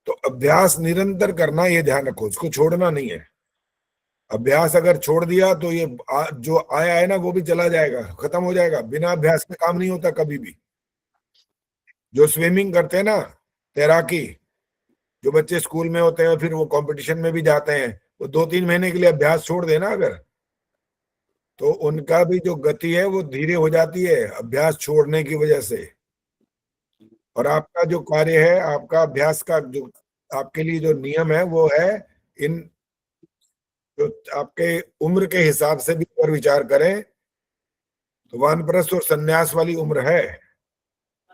तो अभ्यास निरंतर करना, ये ध्यान रखो, इसको छोड़ना नहीं है। अभ्यास अगर छोड़ दिया तो ये जो आया है ना वो भी चला जाएगा, खत्म हो जाएगा। बिना अभ्यास के काम नहीं होता कभी भी। जो स्विमिंग करते हैं ना, तैराकी, जो बच्चे स्कूल में होते हैं फिर वो कंपटीशन में भी जाते हैं, वो 2-3 महीने के लिए अभ्यास छोड़ देना अगर, तो उनका भी जो गति है वो धीरे हो जाती है अभ्यास छोड़ने की वजह से। और आपका जो कार्य है, आपका अभ्यास का जो आपके लिए जो नियम है वो है, इन जो आपके उम्र के हिसाब से भी अगर विचार करें तो वानप्रस्थ और संन्यास वाली उम्र है,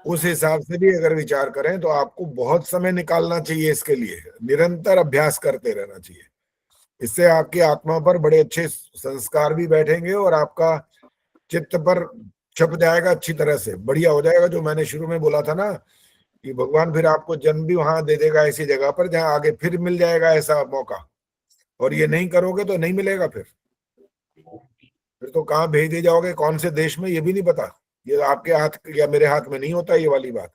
उस हिसाब से भी अगर विचार करें तो आपको बहुत समय निकालना चाहिए इसके लिए, निरंतर अभ्यास करते रहना चाहिए। इससे आपकी आत्मा पर बड़े अच्छे संस्कार भी बैठेंगे और आपका चित्त पर छप जाएगा, अच्छी तरह से बढ़िया हो जाएगा। जो मैंने शुरू में बोला था ना कि भगवान फिर आपको जन्म भी वहां दे देगा ऐसी जगह पर जहां आगे फिर मिल जाएगा ऐसा मौका, और ये नहीं करोगे तो नहीं मिलेगा। फिर तो कहाँ भेजे जाओगे, कौन से देश में, ये भी नहीं पता। ये आपके हाथ या मेरे हाथ में नहीं होता ये वाली बात,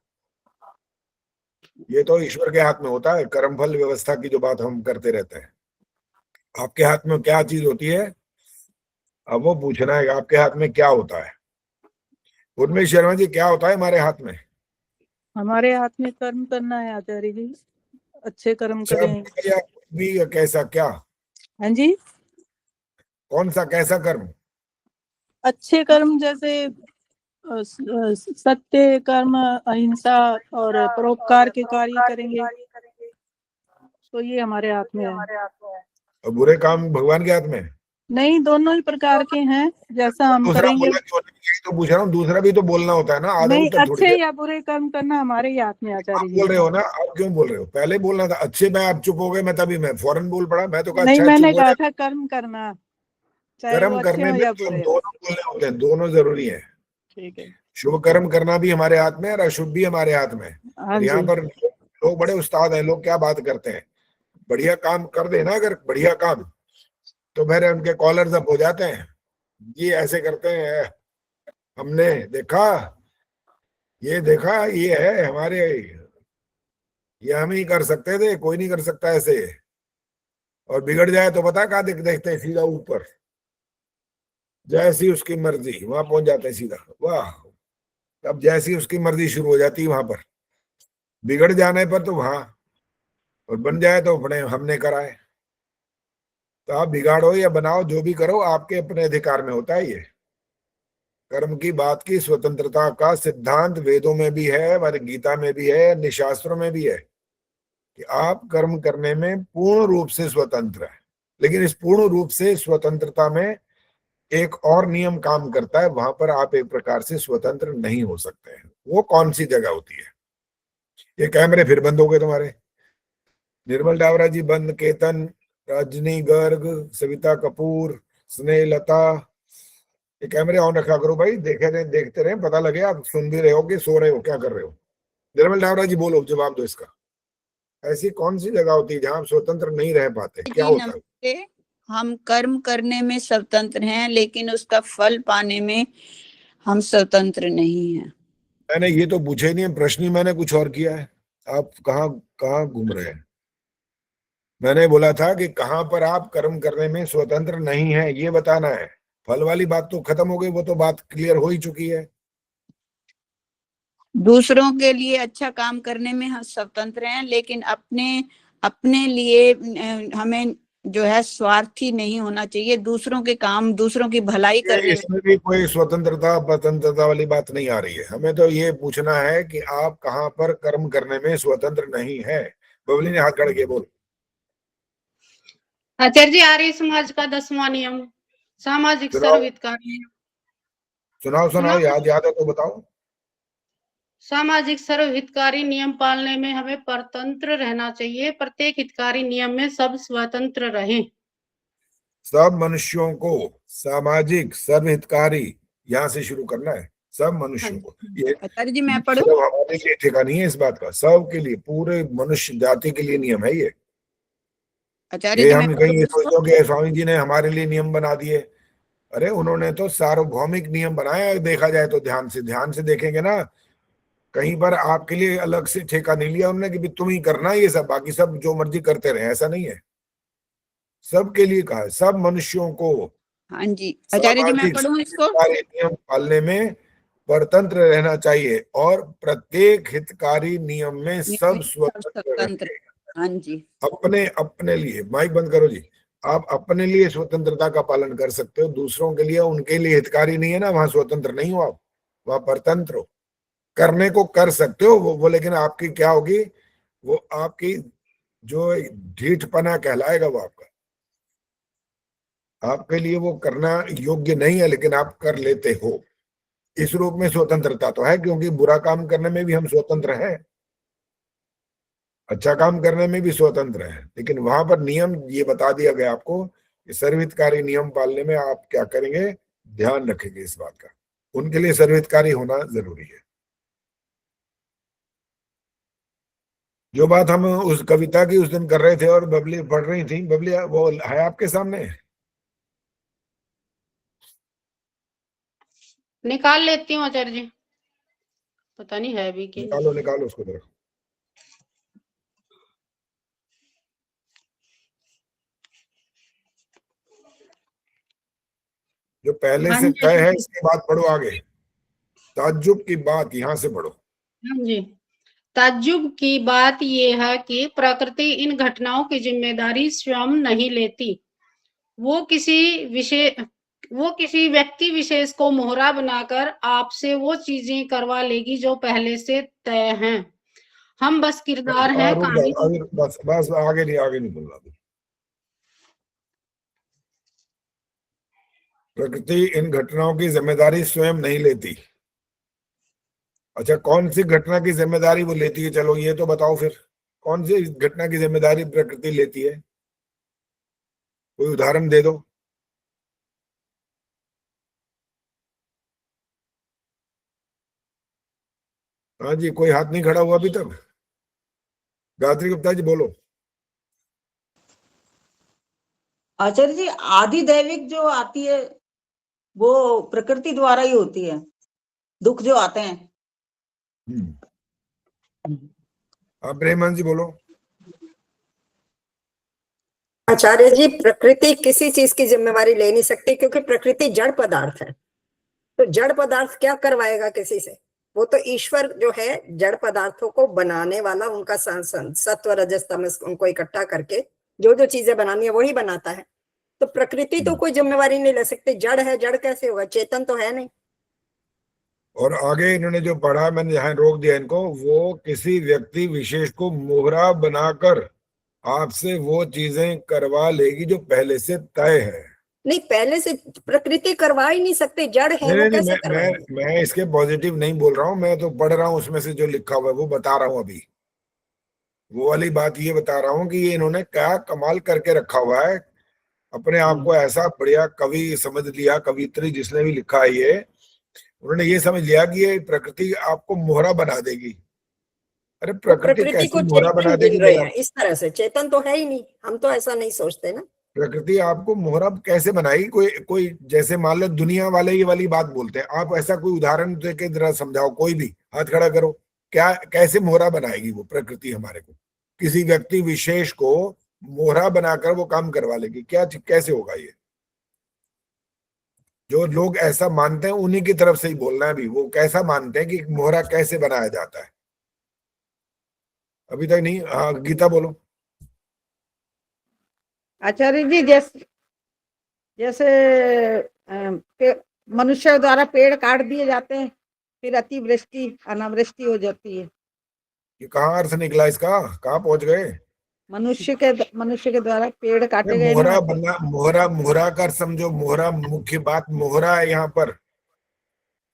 ये तो ईश्वर के हाथ में होता है। कर्मफल व्यवस्था की जो बात हम करते रहते हैं, आपके हाथ में क्या चीज होती है अब वो पूछना है, आपके हाथ में क्या होता है? उर्मिश शर्मा जी, क्या होता है हमारे हाथ में? हमारे हाथ में कर्म करना है आचार्य जी, अच्छे कर्म करें। भी कैसा, क्या? हाँ जी, कौन सा कैसा कर्म? अच्छे कर्म जैसे सत्य कर्म, अहिंसा और परोपकार के कार्य करेंगे। तो ये हमारे हाथ में है। और बुरे काम भगवान के हाथ में है। नहीं, दोनों ही प्रकार के हैं, जैसा हम दूसरा करेंगे। बोला क्यों नहीं? यही तो पूछ रहा हूँ, दूसरा भी तो बोलना होता है ना, आधा नहीं, उत्तर थोड़ी अच्छे है। या बुरे कर्म करना हमारे ही हाथ में, आप आचार्य जी। बोल रहे हो ना, आप क्यों बोल रहे हो? पहले बोलना था अच्छे में, आप चुप हो गए, मैं तभी मैं फौरन बोल पड़ा। मैं तो कहा नहीं, अच्छा, मैंने चुप हो कहा जा। था कर्म करना, चाहे वो कर्म अच्छे करने हो में या तो बुरे हो। दोनों बोलने होते हैं, दोनों जरूरी है। ठीक है। शुभ कर्म करना भी हमारे हाथ में है और अशुभ भी हमारे हाथ में है। हाँ और यहाँ जी। पर लोग बड़े उस्ताद हैं, लोग क्या बात करते हैं, बढ़िया काम कर देना अगर बढ़िया काम, तो मेरे उनके कॉलर्स अप हो जाते हैं, ये ऐसे करते हैं, हमने देखा, ये देखा, ये है हमारे, ये हम ही कर सकते थे, कोई नहीं कर सकता ऐसे। और बिगड़ जाए तो पता कहाँ देखते हैं, सीधा ऊपर, जैसी उसकी मर्जी वहां पहुंच जाते हैं सीधा। वाह, अब जैसी उसकी मर्जी शुरू हो जाती है वहां पर, बिगड़ जाने पर तो वहां, और बन जाए तो अपने हमने कराए। तो आप बिगाड़ो या बनाओ, जो भी करो आपके अपने अधिकार में होता है। ये कर्म की बात की स्वतंत्रता का सिद्धांत वेदों में भी है, हमारे गीता में भी है, अन्य शास्त्रों में भी है कि आप कर्म करने में पूर्ण रूप से स्वतंत्र है। लेकिन इस पूर्ण रूप से स्वतंत्रता में एक और नियम काम करता है, वहां पर आप एक प्रकार से स्वतंत्र नहीं हो सकते हैं। वो कौन सी जगह होती है? ये कैमरे फिर बंद हो गए तुम्हारे, निर्मल डावरा जी बंद, केतन, रजनी गर्ग, सविता कपूर, स्नेहलता, ये कैमरे ऑन रखा करो भाई, देखते रहे, पता लगे आप सुन भी रहे हो कि सो रहे हो, क्या कर रहे हो। निर्मल डावरा जी बोलो, जवाब दो इसका। ऐसी कौन सी जगह होती है जहां आप स्वतंत्र नहीं रह पाते? क्या होता है? नमस्ते। हम कर्म करने में स्वतंत्र हैं, लेकिन उसका फल पाने में हम स्वतंत्र नहीं हैं। मैंने ये तो पूछा ही नहीं है, प्रश्न ही मैंने कुछ और किया है। आप कहाँ कहाँ घूम रहे हैं? मैंने बोला था कि कहां पर आप कर्म करने में स्वतंत्र नहीं है, ये बताना है। फल वाली बात तो खत्म हो गई, वो तो बात क्लियर हो ही चुकी है। दूसरों के लिए अच्छा काम करने में हम स्वतंत्र हैं, लेकिन अपने अपने लिए हमें जो है स्वार्थी नहीं होना चाहिए। दूसरों के काम, दूसरों की भलाई करने में इसमें भी कोई स्वतंत्रता स्वतंत्रता वाली बात नहीं आ रही है। हमें तो ये पूछना है कि आप कहां पर कर्म करने में स्वतंत्र नहीं है। बबली ने हाथ खड़े किए, बोल। आचार्य जी, आर्य समाज का 10वां नियम, सामाजिक सुनाओ सर्वहितकारी। सुनाओ, याद है तो बताओ। सामाजिक सर्वहितकारी नियम पालने में हमें परतंत्र रहना चाहिए। प्रत्येक हितकारी नियम में सब स्वतंत्र रहें। सब मनुष्यों को सामाजिक सर्वहितकारी यहाँ से शुरू करना है, सब मनुष्यों को। ये आचार्य जी, मैं पढ़ूं? सिर्फ हमारे लिए ठेका नहीं है इस बात का, सबके लिए, पूरे मनुष्य जाति के लिए नियम है ये। आचार्य ये जी, हम मैं कहीं ये पढ़ूं सोचो कि स्वामी जी ने हमारे लिए नियम बना दिए। अरे उन्होंने तो सार्वभौमिक नियम बनाए, देखा जाए तो ध्यान से देखेंगे ना, कहीं पर आपके लिए अलग से ठेका नहीं लिया उन्होंने कि भी तुम ही करना ये सब, बाकी सब जो मर्जी करते रहे, ऐसा नहीं है। सबके लिए कहा है, सब मनुष्यों को हाँ जी आचार्य जी, मैं पढ़ूं इसको? नियम पालने में परतंत्र रहना चाहिए और प्रत्येक हितकारी नियम में सब स्वतंत्र। हाँ जी। अपने लिए, माइक बंद करो जी। आप अपने लिए स्वतंत्रता का पालन कर सकते हो, दूसरों के लिए, उनके लिए हितकारी नहीं है ना, वहां स्वतंत्र नहीं हो आप, वहां परतंत्र हो। करने को कर सकते हो वो लेकिन आपकी क्या होगी, वो आपकी जो ढीठपना कहलाएगा, वो आपके लिए वो करना योग्य नहीं है, लेकिन आप कर लेते हो। इस रूप में स्वतंत्रता तो है, क्योंकि बुरा काम करने में भी हम स्वतंत्र हैं, अच्छा काम करने में भी स्वतंत्र है। लेकिन वहां पर नियम ये बता दिया गया आपको कि सर्वहितकारी नियम पालने में आप क्या करेंगे, ध्यान रखेंगे इस बात का। उनके लिए सर्वहितकारी होना जरूरी है। जो बात हम उस कविता की उस दिन कर रहे थे और बबली पढ़ रही थी, बबली वो है आपके सामने? निकाल लेती हूँ आचार्य जी, पता नहीं है अभी कि निकालो उसको जरा। जो पहले से तय है इसके बाद पढ़ो आगे। ताज्जुब की बात यहां से पढ़ो। हाँ जी। ताज्जुब की बात यह है कि प्रकृति इन घटनाओं की जिम्मेदारी स्वयं नहीं लेती। वो किसी व्यक्ति विशेष को मोहरा बनाकर आपसे वो चीजें करवा लेगी जो पहले से तय हैं। हम बस किरदार हैं रुक कहानी। जाओ, अभी बस बस आगे नहीं बोलना अभी। प्रकृति इन घटनाओं की जिम्मेदारी स्वयं नहीं लेती। अच्छा, कौन सी घटना की जिम्मेदारी वो लेती है? चलो ये तो बताओ फिर, कौन सी घटना की जिम्मेदारी प्रकृति लेती है? कोई उदाहरण दे दो। हाँ जी, कोई हाथ नहीं खड़ा हुआ अभी तक। गायत्री गुप्ता जी बोलो। आचार्य जी, आदि दैविक जो आती है वो प्रकृति द्वारा ही होती है, दुख जो आते हैं। आप प्रेमान जी बोलो। आचार्य जी, प्रकृति किसी चीज की जिम्मेवारी ले नहीं सकती, क्योंकि प्रकृति जड़ पदार्थ है। तो जड़ पदार्थ क्या करवाएगा किसी से? वो तो ईश्वर जो है जड़ पदार्थों को बनाने वाला, उनका सत्व रजस तमस उनको इकट्ठा करके जो जो चीजें बनानी है वही बनाता है। तो प्रकृति तो कोई जिम्मेवारी नहीं ले सकती। जड़ है, जड़ कैसे होगा? चेतन तो है नहीं। और आगे इन्होंने जो पढ़ा, मैंने यहाँ रोक दिया इनको, वो किसी व्यक्ति विशेष को मोहरा बनाकर आपसे वो चीजें करवा लेगी जो पहले से तय है। नहीं, पहले से प्रकृति करवा ही नहीं सकती, जड़ है। वो कैसे करवाएगी? मैं इसके पॉजिटिव नहीं बोल रहा हूँ, मैं तो पढ़ रहा हूँ उसमें से जो लिखा हुआ है वो बता रहा हूँ। अभी वो वाली बात ये बता रहा हूँ कि ये इन्होंने क्या कमाल करके रखा हुआ है। अपने आप को ऐसा बढ़िया कवि समझ लिया, कवित्री जिसने भी लिखा है ये, उन्होंने ये समझ लिया कि ये प्रकृति आपको मोहरा बना देगी। अरे प्रकृति कैसे मोहरा बना देगी? इस तरह से चेतन तो है ही नहीं, हम तो ऐसा नहीं सोचते ना। प्रकृति आपको मोहरा कैसे बनाएगी? कोई जैसे मान लो दुनिया वाले ये वाली बात बोलते हैं, आप ऐसा कोई उदाहरण देके जरा समझाओ। कोई भी हाथ खड़ा करो, क्या कैसे मोहरा बनाएगी वो प्रकृति हमारे को? किसी व्यक्ति विशेष को मोहरा बनाकर वो काम करवा लेगी, क्या कैसे होगा? ये जो लोग ऐसा मानते हैं उन्हीं की तरफ से ही बोलना है। अभी वो कैसा मानते हैं कि मोहरा कैसे बनाया जाता है? अभी तक नहीं। हाँ गीता बोलो। आचार्य जी, जैसे मनुष्य द्वारा पेड़ काट दिए जाते हैं, फिर अतिवृष्टि अनावृष्टि हो जाती है। ये कहाँ अर्थ निकला इसका? कहाँ पहुंच गए? मनुष्य के द्वारा पेड़ काटे गए। मोहरा बनना, मोहरा कर समझो। मोहरा मुख्य बात मोहरा है यहाँ पर।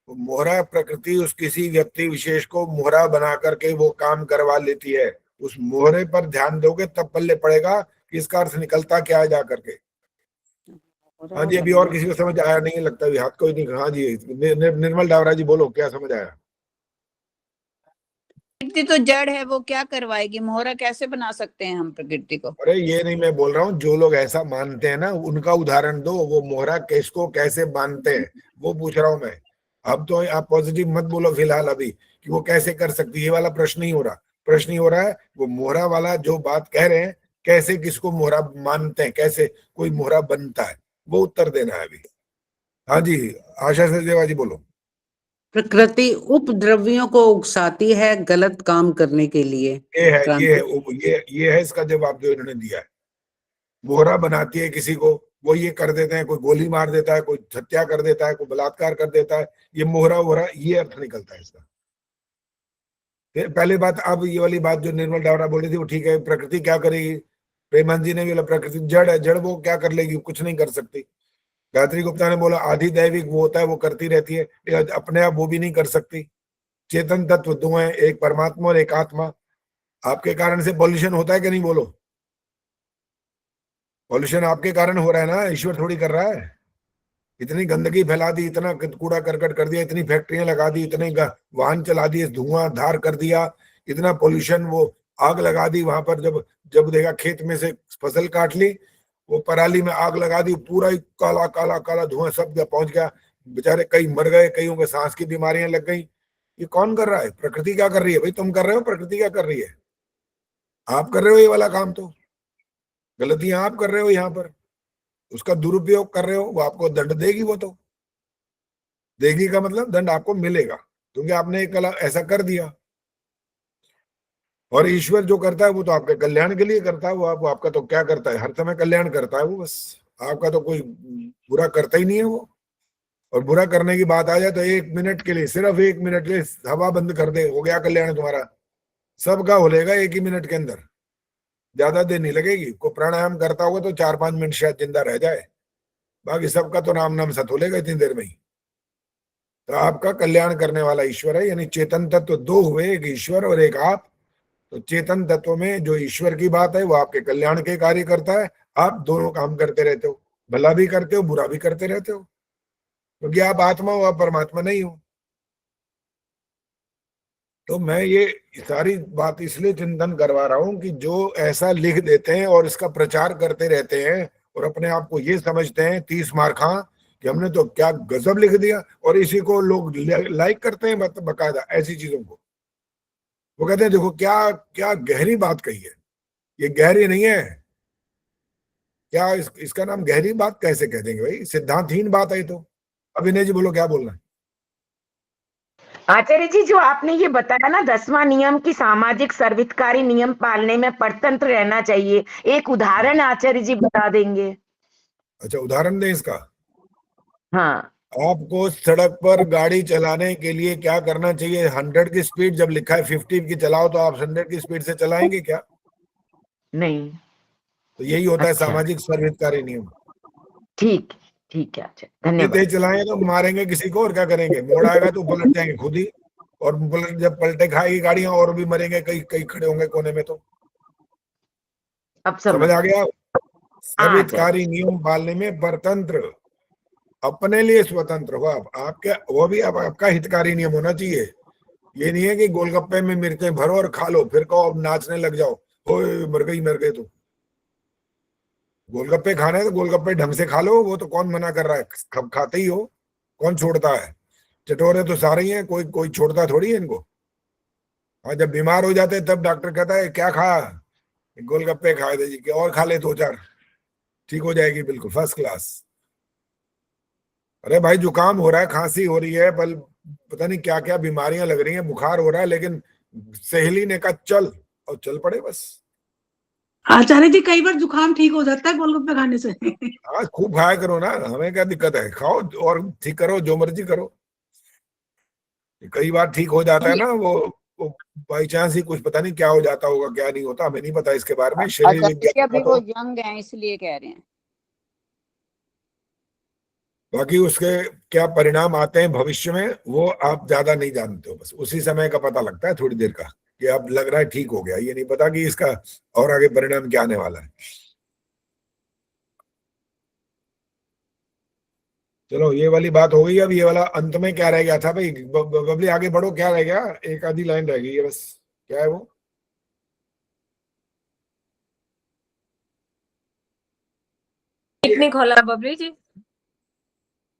मोहरा प्रकृति उस किसी व्यक्ति विशेष को मोहरा बना करके वो काम करवा लेती है। उस मोहरे पर ध्यान दोगे तब पल्ले पड़ेगा कि इसका अर्थ निकलता क्या है जा करके। हाँ जी, अभी और किसी को समझ आया नहीं लगता? हाथ कोई नहीं। हाँ जी, निर्मल डावरा जी बोलो, क्या समझ आया? प्रकृति तो जड़ है, वो क्या करवाएगी? मोहरा कैसे बना सकते हैं हम प्रकृति को? अरे ये नहीं मैं बोल रहा हूँ, जो लोग ऐसा मानते हैं ना उनका उदाहरण दो। वो मोहरा किसको कैसे मानते हैं वो पूछ रहा हूँ मैं। अब तो आप पॉजिटिव मत बोलो फिलहाल अभी कि वो कैसे कर सकती है, ये वाला प्रश्न नहीं हो रहा। प्रश्न ही हो रहा है वो मोहरा वाला जो बात कह रहे हैं, कैसे किसको मोहरा मानते हैं, कैसे कोई मोहरा बनता है, वो उत्तर देना है अभी। हाँ जी, आशा सचदेवा जी बोलो। प्रकृति उपद्रवियों को उकसाती है गलत काम करने के लिए। ये है इसका जवाब जो इन्होंने दिया है। मोहरा बनाती है किसी को, वो ये कर देते हैं, कोई गोली मार देता है, कोई हत्या कर देता है, कोई बलात्कार कर देता है, ये मोहरा वोहरा, ये अर्थ निकलता है इसका। पहले बात, अब ये वाली बात जो निर्मल डावरा बोल रही थी वो ठीक है। प्रकृति क्या करेगी? प्रेमान जी ने भी बोला प्रकृति जड़ है, जड़ वो क्या कर लेगी? कुछ नहीं कर सकती। गायत्री गुप्ता ने बोला आधि दैविक वो होता है, वो करती रहती है, अपने आप वो भी नहीं कर सकती। चेतन तत्व दो हैं, एक परमात्मा और एक आत्मा। आपके कारण से पॉल्यूशन होता है कि नहीं? बोलो। पॉल्यूशन आपके कारण हो रहा है ना, ईश्वर थोड़ी कर रहा है। इतनी गंदगी फैला दी, इतना कूड़ा करकट कर दिया, इतनी फैक्ट्रियां लगा दी, इतने वाहन चला दिए, धुआं धार कर दिया, इतना पोल्यूशन, वो आग लगा दी वहां पर। जब देखा खेत में से फसल काट ली, वो पराली में आग लगा दी, पूरा ही काला काला काला धुआं सब पहुंच गया। बेचारे कई मर गए, कईयों के सांस की बीमारियां लग गई। ये कौन कर रहा है? प्रकृति क्या कर रही है? भाई तुम कर रहे हो, प्रकृति क्या कर रही है? आप कर रहे हो ये वाला काम। तो गलतियां आप कर रहे हो यहाँ पर, उसका दुरुपयोग कर रहे हो, वो आपको दंड देगी। वो तो देगी का मतलब दंड आपको मिलेगा, क्योंकि आपने एक ऐसा कर दिया। और ईश्वर जो करता है वो तो आपके कल्याण के लिए करता है। वो आपका तो क्या करता है? हर समय कल्याण करता है वो। बस आपका तो कोई बुरा करता ही नहीं है वो। और बुरा करने की बात आ जाए तो 1 मिनट के लिए, सिर्फ 1 मिनट के लिए हवा बंद कर दे, हो गया कल्याण तुम्हारा। सबका हो लेगा 1 ही मिनट के अंदर, ज्यादा देर नहीं लगेगी। को प्राणायाम करता होगा तो 4-5 मिनट शायद जिंदा रह जाए, बाकी सबका तो नाम नाम सत हो लेगा इतनी देर में ही। तो आपका कल्याण करने वाला ईश्वर है, यानी चेतन तत्व दो हुए, एक ईश्वर और एक आप। तो चेतन तत्व में जो ईश्वर की बात है वो आपके कल्याण के कार्य करता है। आप दोनों काम करते रहते हो, भला भी करते हो बुरा भी करते रहते हो, क्योंकि आप आत्मा हो, आप परमात्मा नहीं हो। तो मैं ये सारी बात इसलिए चिंतन करवा रहा हूं कि जो ऐसा लिख देते हैं और इसका प्रचार करते रहते हैं और अपने आप को ये समझते हैं 30 मार खा कि हमने तो क्या गजब लिख दिया, और इसी को लोग लाइक करते हैं बकायदा ऐसी चीजों को। वो कहते हैं देखो क्या क्या गहरी बात कही है। ये गहरी नहीं है क्या? इसका नाम गहरी बात कैसे कह देंगे भाई? सिद्धांतहीन बात है। तो अब विनय जी बोलो क्या बोलना है। आचार्य जी, जो आपने ये बताया ना 10वां नियम की सामाजिक सर्वितकारी नियम पालने में परतंत्र रहना चाहिए, एक उदाहरण आचार्य जी बता देंगे? अच्छा, उदाहरण दें इसका? हाँ। आपको सड़क पर गाड़ी चलाने के लिए क्या करना चाहिए? 100 की स्पीड जब लिखा है 50 की चलाओ, तो आप 100 की स्पीड से चलाएंगे क्या? नहीं। तो यही होता है अच्छा। सामाजिक सर्वितकारी नियम। ठीक है। अच्छा, धन्यवाद। तेज चलाएंगे तो मारेंगे किसी को, और क्या करेंगे? मोड़ आएगा तो पलट जाएंगे खुद ही, और जब पलटे खाएगी गाड़ियां और भी मरेंगे, कई खड़े होंगे कोने में। तो अब समझ आ गया? सर्वितकारी नियम पालने में परतंत्र, अपने लिए स्वतंत्र हो आप। आपके वो भी आपका हितकारी नियम होना चाहिए। ये नहीं है कि गोलगप्पे में मिर्चें भरो और खा लो, फिर कहो नाचने लग जाओ, ओए मर गई। तो गोलगप्पे खाने तो गोलगप्पे ढंग से खा लो, वो तो कौन मना कर रहा है? खाते ही हो, कौन छोड़ता है? चटोरे तो सारे ही हैं, कोई छोड़ता थोड़ी है इनको। हाँ, जब बीमार हो जाते हैं तब डॉक्टर कहता है क्या खा? गोलगप्पे खाए थे जी, और खा ले 2-4, ठीक हो जाएगी बिल्कुल फर्स्ट क्लास। अरे भाई, जुकाम हो रहा है, खांसी हो रही है, पता नहीं क्या क्या बीमारियां लग रही हैं, बुखार हो रहा है, लेकिन सहेली ने कहा चल, और चल पड़े बस। आचार्य जी, कई बार जुकाम ठीक हो जाता है गोलगप्पे खाने से। हाँ, खूब खाया करो ना, हमें क्या दिक्कत है? खाओ और ठीक करो, जो मर्जी करो। कई बार ठीक हो जाता है ना, वो बाई चांस ही कुछ पता नहीं क्या हो जाता होगा, क्या नहीं होता, हमें नहीं पता इसके बारे में। शरीर विज्ञान अभी वो यंग हैं इसलिए कह रहे हैं। बाकी उसके क्या परिणाम आते हैं भविष्य में वो आप ज्यादा नहीं जानते हो, बस उसी समय का पता लगता है, थोड़ी देर का, कि अब लग रहा है ठीक हो गया। ये नहीं पता कि इसका और आगे परिणाम क्या आने वाला है। चलो, ये वाली बात हो गई। अब ये वाला अंत में क्या रह गया था भाई? बबली आगे बढ़ो, क्या रह गया? एक आधी लाइन रह गई है बस, क्या है वो? नहीं खोला बबली जी।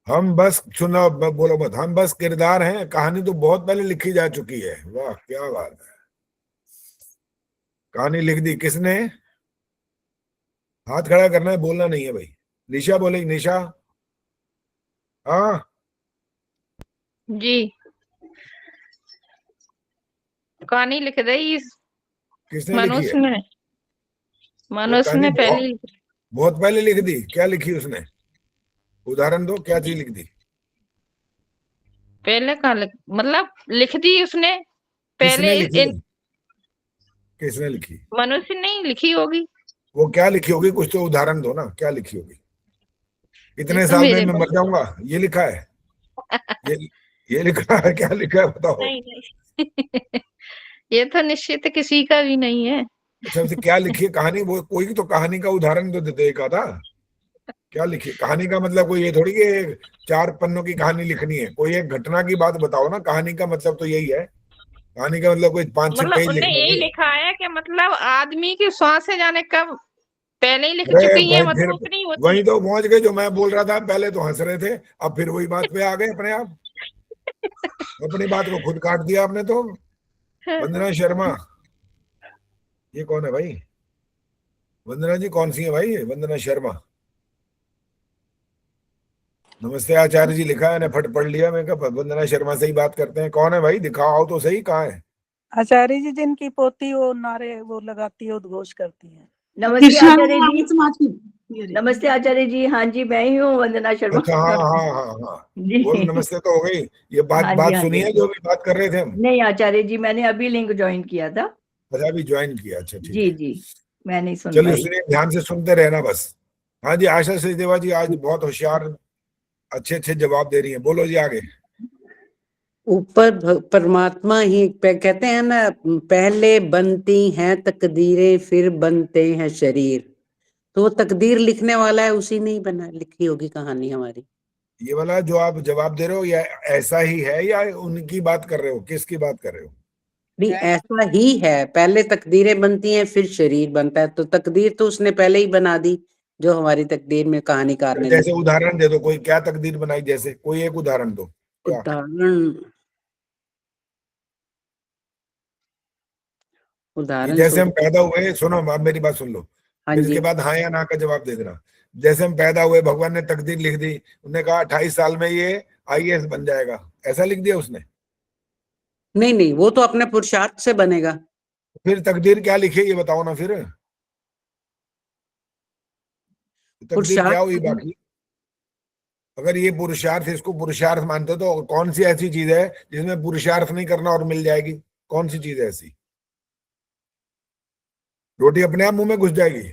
हम बस सुनो, बोलो मत, हम बस किरदार हैं, कहानी तो बहुत पहले लिखी जा चुकी है। वाह, क्या बात है। कहानी लिख दी किसने? हाथ खड़ा करना है, बोलना नहीं है भाई। निशा बोलेगी। निशा? हाँ जी, कहानी लिख रही किसने लिखी मनुष्य है? ने। मनुष्य ने पहले बहुत पहले लिख दी। क्या लिखी उसने? उदाहरण दो, क्या चीज लिख दी? पहले कहाँ मतलब लिख दी उसने पहले। किसने लिखी? मनुष्य नहीं लिखी होगी। वो क्या लिखी होगी? कुछ तो उदाहरण दो ना, क्या लिखी होगी? इतने साल में मैं मर जाऊंगा, ये लिखा है? ये लिखा है? क्या लिखा है बताओ? नहीं। ये तो निश्चित किसी का भी नहीं है। अच्छा, वैसे क्या लिखी है कहानी? वो कोई तो कहानी का उदाहरण तो देते एक आधा। क्या लिखी कहानी का? मतलब कोई ये थोड़ी कि 4 पन्नों की कहानी लिखनी है, कोई एक घटना की बात बताओ ना। कहानी का मतलब तो यही है। कहानी का मतलब कोई 5-6 पेज उन्हें लिखना यही है। लिखा है कि मतलब आदमी की श्वास से जाने कब पहले ही लिख चुकी है, मतलब उतनी होती वही तो पहुंच गए जो मैं बोल रहा था। पहले तो हंस रहे थे, अब फिर वही बात पे आ गए अपने आप। अपनी बात को खुद काट दिया आपने तो। वंदना शर्मा, ये कौन है भाई? वंदना जी कौन सी है भाई? वंदना शर्मा। नमस्ते आचार्य जी लिखा है, फट पढ़ लिया। मैं कहा वंदना शर्मा से ही बात करते हैं। कौन है भाई? दिखाओ तो सही, कहाँ है? आचार्य जी, जिनकी पोती वो नारे वो लगाती है, उद्घोष करती है। नमस्ते आचार्य जी। नमस्ते आचार्य जी। हाँ जी, मैं ही हूँ वंदना शर्मा। अच्छा, हाँ बोल। नमस्ते तो हो गई। ये बात हाँ बात जी, सुनिए जो भी बात कर रहे थे हम। नहीं आचार्य जी, मैंने अभी लिंक ज्वाइन किया था। अच्छा अभी ज्वाइन किया, अच्छा ठीक जी है। जी, मैं नहीं सुन चलिए पाई। सुनिए, ध्यान से सुनते रहना बस। हाँ जी, आशा सचदेवा जी आज बहुत होशियार, अच्छे अच्छे जवाब दे रही हैं, बोलो जी आगे। ऊपर परमात्मा ही कहते हैं ना, पहले बनती हैं तकदीरें फिर बनते हैं शरीर, तो वो तकदीर लिखने वाला है, उसी ने ही बना लिखी होगी कहानी हमारी। ये वाला जो आप जवाब दे रहे हो या ऐसा ही है या उनकी बात कर रहे हो, किसकी बात कर रहे हो? नहीं, ऐसा ही है, पहले तकदीरें बनती हैं फिर शरीर बनता है, तो तकदीर तो उसने पहले ही बना दी जो हमारी तकदीर में कहानीकार ने जैसे उदाहरण दे दो, कोई क्या तकदीर बनाई, जैसे कोई एक उदाहरण दो। क्या उदाहरण जैसे हम पैदा हुए, सुनो आप मेरी बात सुन लो, हाँ फिर जी। इसके बाद हाँ या ना का जवाब दे देना। जैसे हम पैदा हुए, भगवान ने तकदीर लिख दी, उन्होंने कहा 28 साल में ये IAS बन जाएगा, ऐसा लिख दिया उसने? नहीं नहीं, वो तो अपने पुरुषार्थ से बनेगा। फिर तकदीर क्या लिखे ये बताओ ना फिर, तकदीर क्या हुई बाकी? अगर ये पुरुषार्थ, इसको पुरुषार्थ मानते हो तो कौन सी ऐसी चीज है जिसमें पुरुषार्थ नहीं करना और मिल जाएगी? कौन सी चीज है ऐसी? रोटी अपने आप मुंह में घुस जाएगी?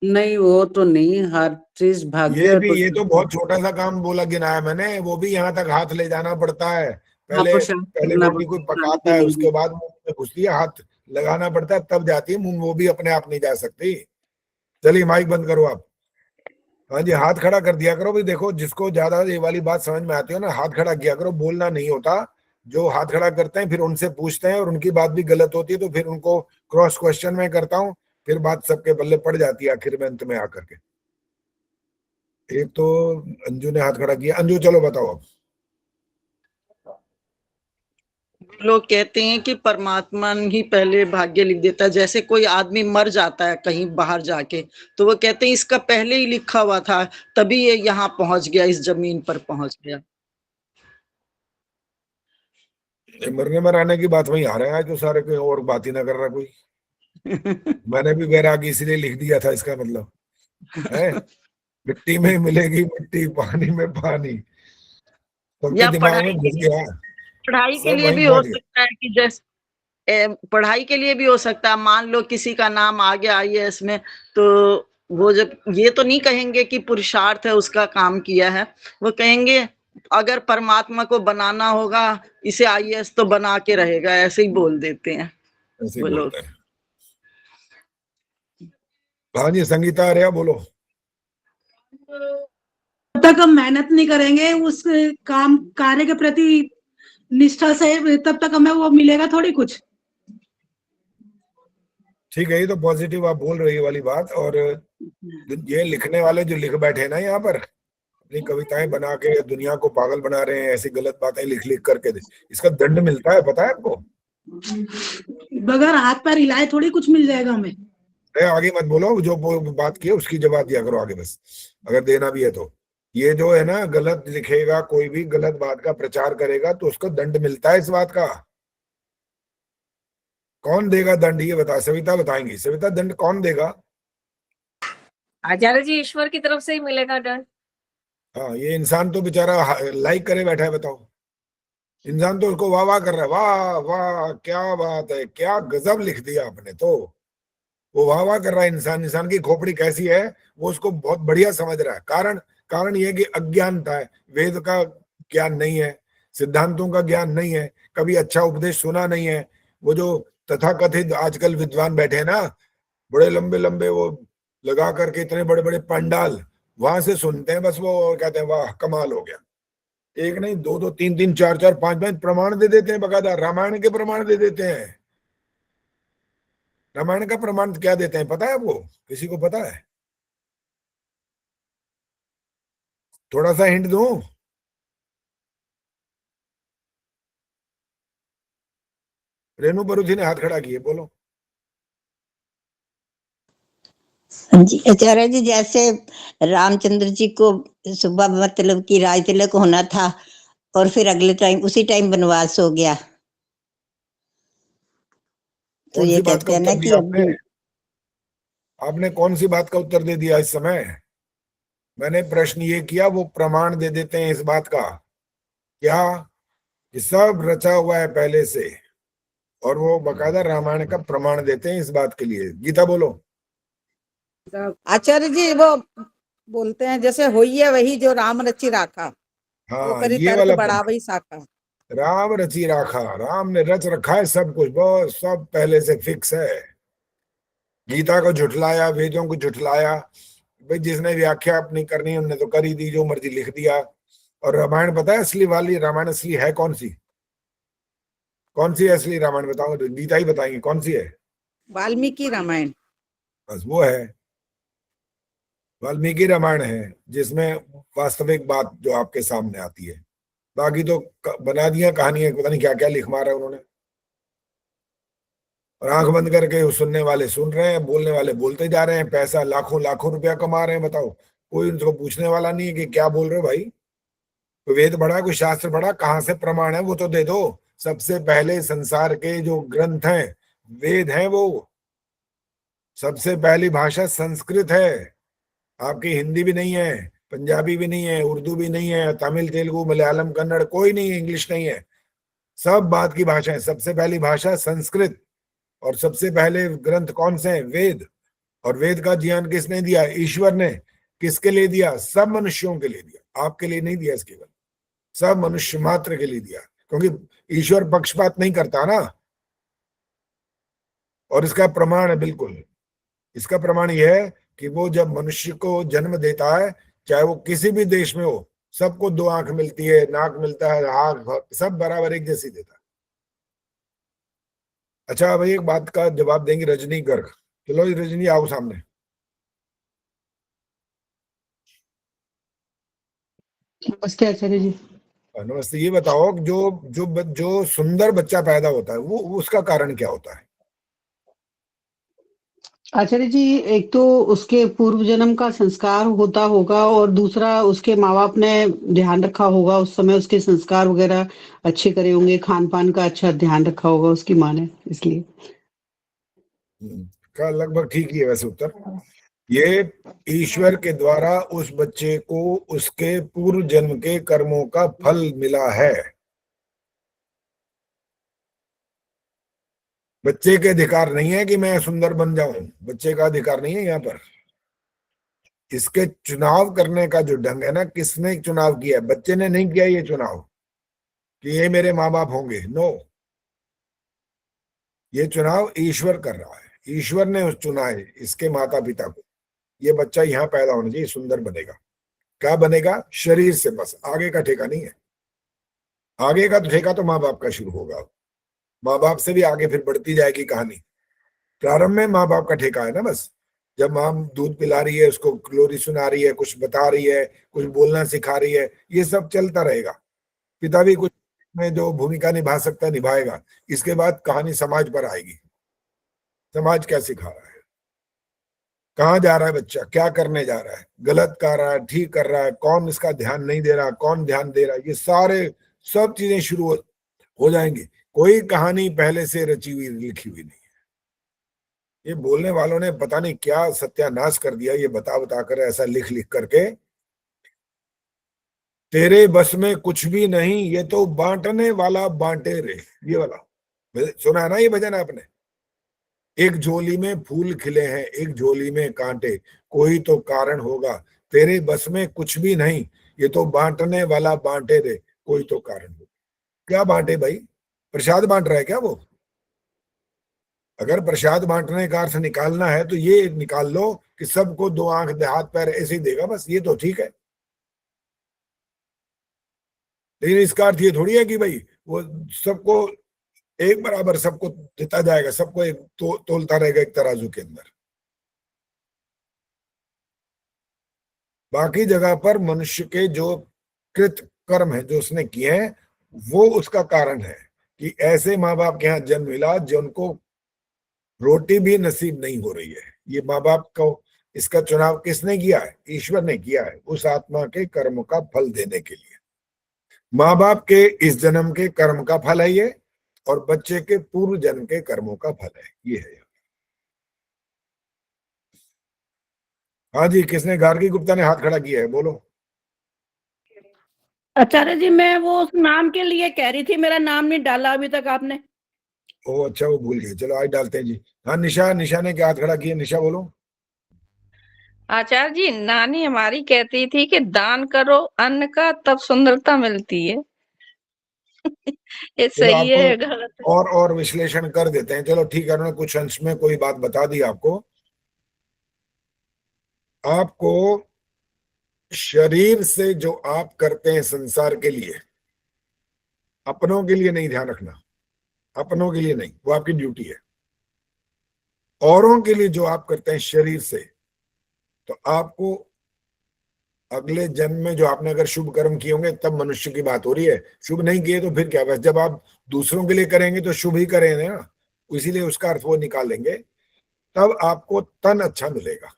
नहीं, वो तो नहीं, हर चीज भाग्य और ये तो बहुत छोटा सा काम बोला, गिनाया मैंने, वो भी यहाँ तक हाथ ले जाना पड़ता है। पहले रोटी कोई पकाता है, उसके बाद मुंह में घुसती है, हाथ लगाना पड़ता है तब जाती है मुंह, वो भी अपने आप नहीं जा सकती। चलिए माइक बंद करो आप। हाँ जी, हाथ खड़ा कर दिया करो भाई, देखो जिसको ज्यादा ये वाली बात समझ में आती हो ना, हाथ खड़ा किया करो, बोलना नहीं होता। जो हाथ खड़ा करते हैं फिर उनसे पूछते हैं और उनकी बात भी गलत होती है तो फिर उनको क्रॉस क्वेश्चन में करता हूँ, फिर बात सबके बल्ले पड़ जाती है आखिर में, अंत में आकर के। एक तो अंजू ने हाथ खड़ा किया, अंजू चलो बताओ अब। लोग कहते हैं कि परमात्मा ही पहले भाग्य लिख देता है, जैसे कोई आदमी मर जाता है कहीं बाहर जाके, तो वो कहते हैं इसका पहले ही लिखा हुआ था, तभी ये यहाँ पहुंच गया, इस जमीन पर पहुंच गया। मरने मराने की बात वही आ रहा है, जो सारे कोई और बात ही ना कर रहा कोई। मैंने भी वैरागी इसलिए लिख दिया था, इसका मतलब है मिट्टी में मिलेगी मिट्टी, पानी में पानी, सबके या दिमाग में घुस गया। पढ़ाई के सब लिए वहीं भी हो पहुंच गए। सकता है कि जैसे पढ़ाई के लिए भी हो सकता है, मान लो किसी का नाम आ गया IAS में, तो वो जब ये तो नहीं कहेंगे कि पुरुषार्थ है उसका काम किया है, वो कहेंगे अगर परमात्मा को बनाना होगा इसे IAS तो बना के रहेगा, ऐसे ही बोल देते हैं ऐसे वो ही लोग। बोलते हैं। हाँ जी संगीता आर्या बोलो। जब तक हम मेहनत नहीं करेंगे उस काम कार्य के प्रति निष्ठा से, तब तक हमें वो मिलेगा थोड़ी कुछ। ठीक है, ये तो पॉजिटिव आप बोल रही है वाली बात। और ये लिखने वाले जो लिख बैठे हैं ना यहाँ पर, अपनी कविताएं बना के दुनिया को पागल बना रहे हैं, ऐसी गलत बातें लिख लिख करके, इसका दंड मिलता है, पता है आपको? बगैर हाथ पैर हिलाए थोड़ी कुछ मिल जाएगा हमें। आगे मत बोलो, जो बात की है उसकी जवाब दिया करो आगे बस, अगर देना भी है तो। ये जो है ना, गलत लिखेगा, कोई भी गलत बात का प्रचार करेगा तो उसको दंड मिलता है इस बात का। कौन देगा दंड ये बता, सविता बताएंगी। सविता दंड कौन देगा? आचार्य जी ईश्वर की तरफ से ही मिलेगा दंड। हाँ, ये इंसान तो बेचारा लाइक करे बैठा है, बताओ। इंसान तो उसको वाह वाह कर रहा है, वाह वाह क्या बात है, क्या गजब लिख दिया आपने, तो वो वाह वाह कर रहा है। इंसान की खोपड़ी कैसी है वो उसको बहुत बढ़िया समझ रहा है। कारण ये कि अज्ञानता है, वेद का ज्ञान नहीं है, सिद्धांतों का ज्ञान नहीं है, कभी अच्छा उपदेश सुना नहीं है। वो जो तथाकथित आजकल विद्वान बैठे हैं ना, बड़े लंबे लंबे वो लगा करके इतने बड़े बड़े पंडाल, वहां से सुनते हैं बस, वो कहते हैं वाह कमाल हो गया। एक नहीं, दो दो तीन तीन चार चार पांच पांच प्रमाण दे देते हैं, बकायदा रामायण के प्रमाण दे देते हैं। रामायण का प्रमाण क्या देते हैं पता है आपको? किसी को पता है? थोड़ा सा हिंट दूं? रेणु परुथी ने हाथ खड़ा किए, बोलो। जी आचार्य जी, जैसे रामचंद्र जी को सुबह मतलब कि राज तिलक होना था और फिर अगले टाइम उसी टाइम वनवास हो गया, तो ये कहते हैं ना कि आपने कौन सी बात का उत्तर दे दिया इस समय? मैंने प्रश्न ये किया, वो प्रमाण दे देते हैं इस बात का क्या कि सब रचा हुआ है पहले से, और वो बकायदा रामायण का प्रमाण देते हैं इस बात के लिए। गीता बोलो। आचार्य जी वो बोलते हैं जैसे होई है वही जो राम रचि राखा, वो हाँ, करी ये तर्क वाला बढ़ा प्रमाण। वही साखा। राम रची राखा, राम ने रच रखा है सब कुछ, बहुत सब पहले से फिक्स है। गीता को झुठलाया, वेदों को झुठलाया, भाई जिसने व्याख्या अपनी करनी है उनने तो कर ही दी, जो मर्जी लिख दिया। और रामायण पता है असली वाली रामायण असली है कौन सी? कौन सी है असली रामायण बताओ, गीता ही बताएंगे कौन सी है। वाल्मीकि रामायण। बस वो है, वाल्मीकि रामायण है जिसमें वास्तविक बात जो आपके सामने आती है। बाकी तो बना दिया कहानियां, पता नहीं क्या क्या लिख मारा है उन्होंने। और आंख बंद करके सुनने वाले सुन रहे हैं, बोलने वाले बोलते जा रहे हैं, पैसा लाखों लाखों रुपया कमा रहे हैं। बताओ, कोई उनको पूछने वाला नहीं है कि क्या बोल रहे हो भाई। कोई वेद पढ़ा, कोई शास्त्र पढ़ा, कहाँ से प्रमाण है वो तो दे दो। सबसे पहले संसार के जो ग्रंथ हैं वेद हैं, वो सबसे पहली भाषा संस्कृत है। आपकी हिंदी भी नहीं है, पंजाबी भी नहीं है, उर्दू भी नहीं है, तमिल तेलुगु मलयालम कन्नड़ कोई नहीं है, इंग्लिश नहीं है। सब बात की भाषा है। सबसे पहली भाषा संस्कृत। और सबसे पहले ग्रंथ कौन से हैं? वेद। और वेद का ज्ञान किसने दिया? ईश्वर ने। किसके लिए दिया? सब मनुष्यों के लिए दिया, आपके लिए नहीं दिया, केवल सब मनुष्य मात्र के लिए दिया, क्योंकि ईश्वर पक्षपात नहीं करता ना। और इसका प्रमाण है, बिल्कुल इसका प्रमाण यह है कि वो जब मनुष्य को जन्म देता है, चाहे वो किसी भी देश में हो, सबको 2 आंख मिलती है, नाक मिलता है, हाथ सब बराबर एक जैसी देता है। अच्छा भाई, एक बात का जवाब देंगे रजनी गर्ग। चलो रजनी आओ सामने। नमस्ते आचार्य जी। नमस्ते। ये बताओ, जो सुंदर बच्चा पैदा होता है वो उसका कारण क्या होता है? आचार्य जी, एक तो उसके पूर्व जन्म का संस्कार होता होगा, और दूसरा उसके माँ बाप ने ध्यान रखा होगा, उस समय उसके संस्कार वगैरह अच्छे करे होंगे, खान पान का अच्छा ध्यान रखा होगा उसकी माँ ने, इसलिए। का लगभग ठीक ही है वैसे उत्तर। ये ईश्वर के द्वारा उस बच्चे को उसके पूर्व जन्म के कर्मों का फल मिला है। बच्चे के अधिकार नहीं है कि मैं सुंदर बन जाऊं, बच्चे का अधिकार नहीं है यहाँ पर। इसके चुनाव करने का जो ढंग है ना, किसने चुनाव किया? बच्चे ने नहीं किया ये चुनाव कि ये मेरे माँ बाप होंगे। नो, ये चुनाव ईश्वर कर रहा है। ईश्वर ने उस चुना है इसके माता पिता को, ये बच्चा यहाँ पैदा होना चाहिए, सुंदर बनेगा। क्या बनेगा? शरीर से, बस आगे का ठेका नहीं है। आगे का ठेका तो माँ बाप का शुरू होगा, माँ बाप से भी आगे फिर बढ़ती जाएगी कहानी। प्रारंभ में माँ बाप का ठेका है ना, बस जब माँ दूध पिला रही है, उसको ग्लोरी सुना रही है, कुछ बता रही है, कुछ बोलना सिखा रही है, ये सब चलता रहेगा। पिता भी कुछ में जो भूमिका निभा सकता है निभाएगा। इसके बाद कहानी समाज पर आएगी। समाज क्या सिखा रहा है, कहाँ जा रहा है बच्चा, क्या करने जा रहा है, गलत कर रहा है, ठीक कर रहा है, कौन इसका ध्यान नहीं दे रहा, कौन ध्यान दे रहा है, ये सारे सब चीजें शुरू हो जाएंगी। कोई कहानी पहले से रची हुई लिखी हुई नहीं है। ये बोलने वालों ने पता नहीं क्या सत्यानाश कर दिया, ये बता बता कर, ऐसा लिख लिख करके। तेरे बस में कुछ भी नहीं, ये तो बांटने वाला बांटे रे, ये वाला सुना है ना ये भजन आपने? एक झोली में फूल खिले हैं, एक झोली में कांटे, कोई तो कारण होगा। तेरे बस में कुछ भी नहीं, ये तो बांटने वाला बांटे रे, कोई तो कारण होगा। क्या बांटे भाई? प्रसाद बांट रहा है क्या वो? अगर प्रसाद बांटने का अर्थ निकालना है तो ये निकाल लो कि सबको 2 आंख हाथ पैर ऐसे ही देगा, बस ये तो ठीक है। लेकिन इसका अर्थ ये थोड़ी है कि भाई वो सबको एक बराबर सबको देता जाएगा, सबको एक तोलता रहेगा एक तराजू के अंदर। बाकी जगह पर मनुष्य के जो कृत कर्म है, जो उसने किए हैं, वो उसका कारण है कि ऐसे माँ बाप के यहाँ जन्म मिला जिनको रोटी भी नसीब नहीं हो रही है। ये माँ बाप को, इसका चुनाव किसने किया है? ईश्वर ने किया है, उस आत्मा के कर्म का फल देने के लिए। माँ बाप के इस जन्म के कर्म का फल है ये, और बच्चे के पूर्व जन्म के कर्मों का फल है ये है। हाँ जी, किसने? गार्गी गुप्ता ने हाथ खड़ा किया है, बोलो। आचार्य जी, मैं वो उस नाम के लिए कह रही थी, मेरा नाम नहीं डाला अभी तक आपने। ओ अच्छा, वो भूल गए, चलो आज डालते हैं जी। हाँ निशा, निशा ने क्या हाथ खड़ा किया, निशा बोलो। आचार्य जी, नानी हमारी कहती थी कि दान करो अन्न का, तब सुंदरता मिलती है। ये चलो सही है आपको गलत है? और विश्लेषण कर देते हैं, चलो ठीक है, उन्होंने कुछ अंश में कोई बात बता दी आपको। आपको शरीर से जो आप करते हैं संसार के लिए, अपनों के लिए नहीं, ध्यान रखना, अपनों के लिए नहीं, वो आपकी ड्यूटी है। औरों के लिए जो आप करते हैं शरीर से, तो आपको अगले जन्म में जो आपने अगर शुभ कर्म किए होंगे तब मनुष्य की बात हो रही है। शुभ नहीं किए तो फिर क्या, बस जब आप दूसरों के लिए करेंगे तो शुभ ही करेंगे ना, इसीलिए उसका अर्थ वो निकाल लेंगे, तब आपको तन अच्छा मिलेगा।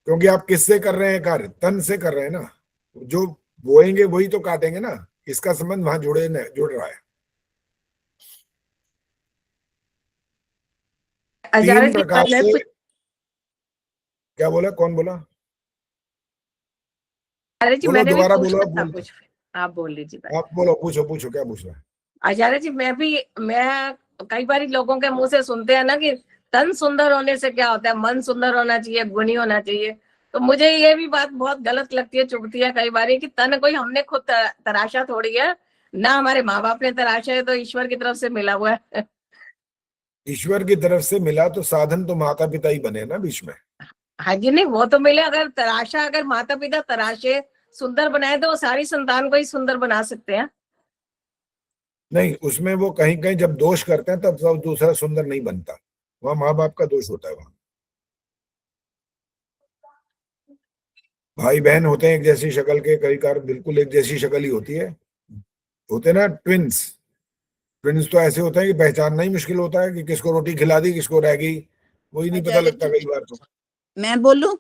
क्योंकि आप किससे कर रहे हैं कार्य, तन से कर रहे हैं ना, जो बोएंगे वही तो काटेंगे ना, इसका संबंध वहां जुड़ रहा है। तीन प्रकार से, क्या बोला, कौन बोला? आचार्य जी बोलो, मैंने भी दोबारा पूछना बोलो, था कुछ, आप बोल लीजिए। आप बोलो, पूछो पूछो, क्या पूछ रहे हैं? आचार्य जी मैं कई बार लोगों के मुंह से सुनते हैं ना कि तन सुंदर होने से क्या होता है, मन सुंदर होना चाहिए, गुणी होना चाहिए। तो मुझे ये भी बात बहुत गलत लगती है, चुभती है कई बार कि तन कोई हमने खुद तराशा थोड़ी है ना, हमारे माँ बाप ने तराशा है, तो ईश्वर की तरफ से मिला हुआ है। ईश्वर की तरफ से मिला तो साधन तो माता पिता ही बने ना बीच में। हाँ जी, नहीं वो तो मिले, अगर तराशा, अगर माता पिता तराशे सुंदर बनाए तो वो सारी संतान को ही सुंदर बना सकते हैं। नहीं, उसमें वो कहीं कहीं जब दोष करते हैं तब सब दूसरा सुंदर नहीं बनता, वहां माँ बाप का दोष होता है। वहां भाई बहन होते हैं एक जैसी शक्ल के, कई बार बिल्कुल एक जैसी शक्ल ही होती है, होते ना ट्विंस। ट्विंस तो ऐसे होते हैं कि पहचानना ही मुश्किल होता है कि किसको रोटी खिला दी, किसको रह गई, वही नहीं पता लगता कई बार तो। मैं बोलूं?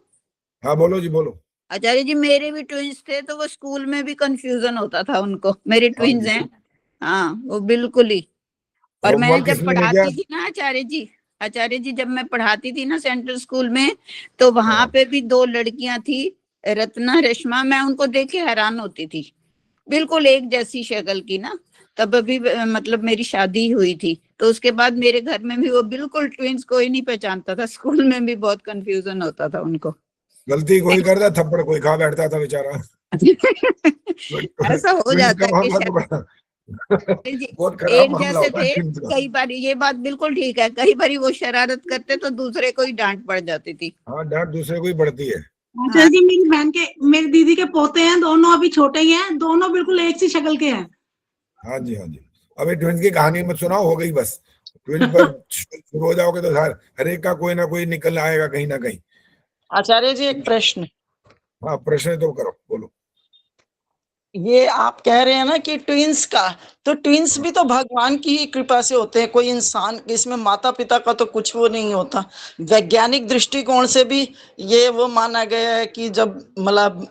हाँ बोलो जी, बोलो। आचार्य जी मेरे भी ट्विंस थे, तो वो स्कूल में भी कंफ्यूजन होता था उनको, मेरे ट्विंस हैं। हाँ वो बिल्कुल ही। और मैं होमवर्क जब किसने नहीं किया? पढ़ाती थी ना आचार्य जी जब मैं पढ़ाती थी ना सेंट्रल स्कूल में, तो वहां पे भी 2 लड़कियां थी, रत्ना रेशमा, मैं उनको देख के हैरान होती थी, बिल्कुल एक जैसी शक्ल की ना। तब अभी मतलब मेरी शादी हुई थी, तो उसके बाद मेरे घर में भी वो बिल्कुल ट्विंस कोई नहीं पहचानता था, स्कूल में भी बहुत कंफ्यूजन होता था उनको। गलती कोई करता, थप्पड़ कोई खा बैठता था बेचारा। ऐसा हो जाता है कि बहुत खराब एक मामला जैसे होता है थे। ट्विंस का। कई बार ये बात बिल्कुल ठीक है, कई बार वो शरारत करते तो दूसरे को ही डांट पड़ जाती थी। हाँ, डांट दूसरे को ही पड़ती है। आचार्य जी मेरी बहन के, मेरी दीदी के पोते हैं, दोनों अभी छोटे ही हैं, दोनों बिल्कुल एक सी शक्ल के हैं। हाँ जी, हाँ जी। अबे ट्विंस की कहानी मत सुनाओ, हो गई बस। ट्विंस पर शुरू हो जाओगे तो हर एक का कोई ना कोई निकल आएगा कहीं ना कहीं। आचार्य जी एक प्रश्न। हाँ प्रश्न तो करो, बोलो। ये आप कह रहे हैं ना कि ट्विंस का, तो ट्विंस भी तो भगवान की ही कृपा से होते हैं, कोई इंसान, इसमें माता पिता का तो कुछ वो नहीं होता। वैज्ञानिक दृष्टिकोण से भी ये वो माना गया है कि जब मतलब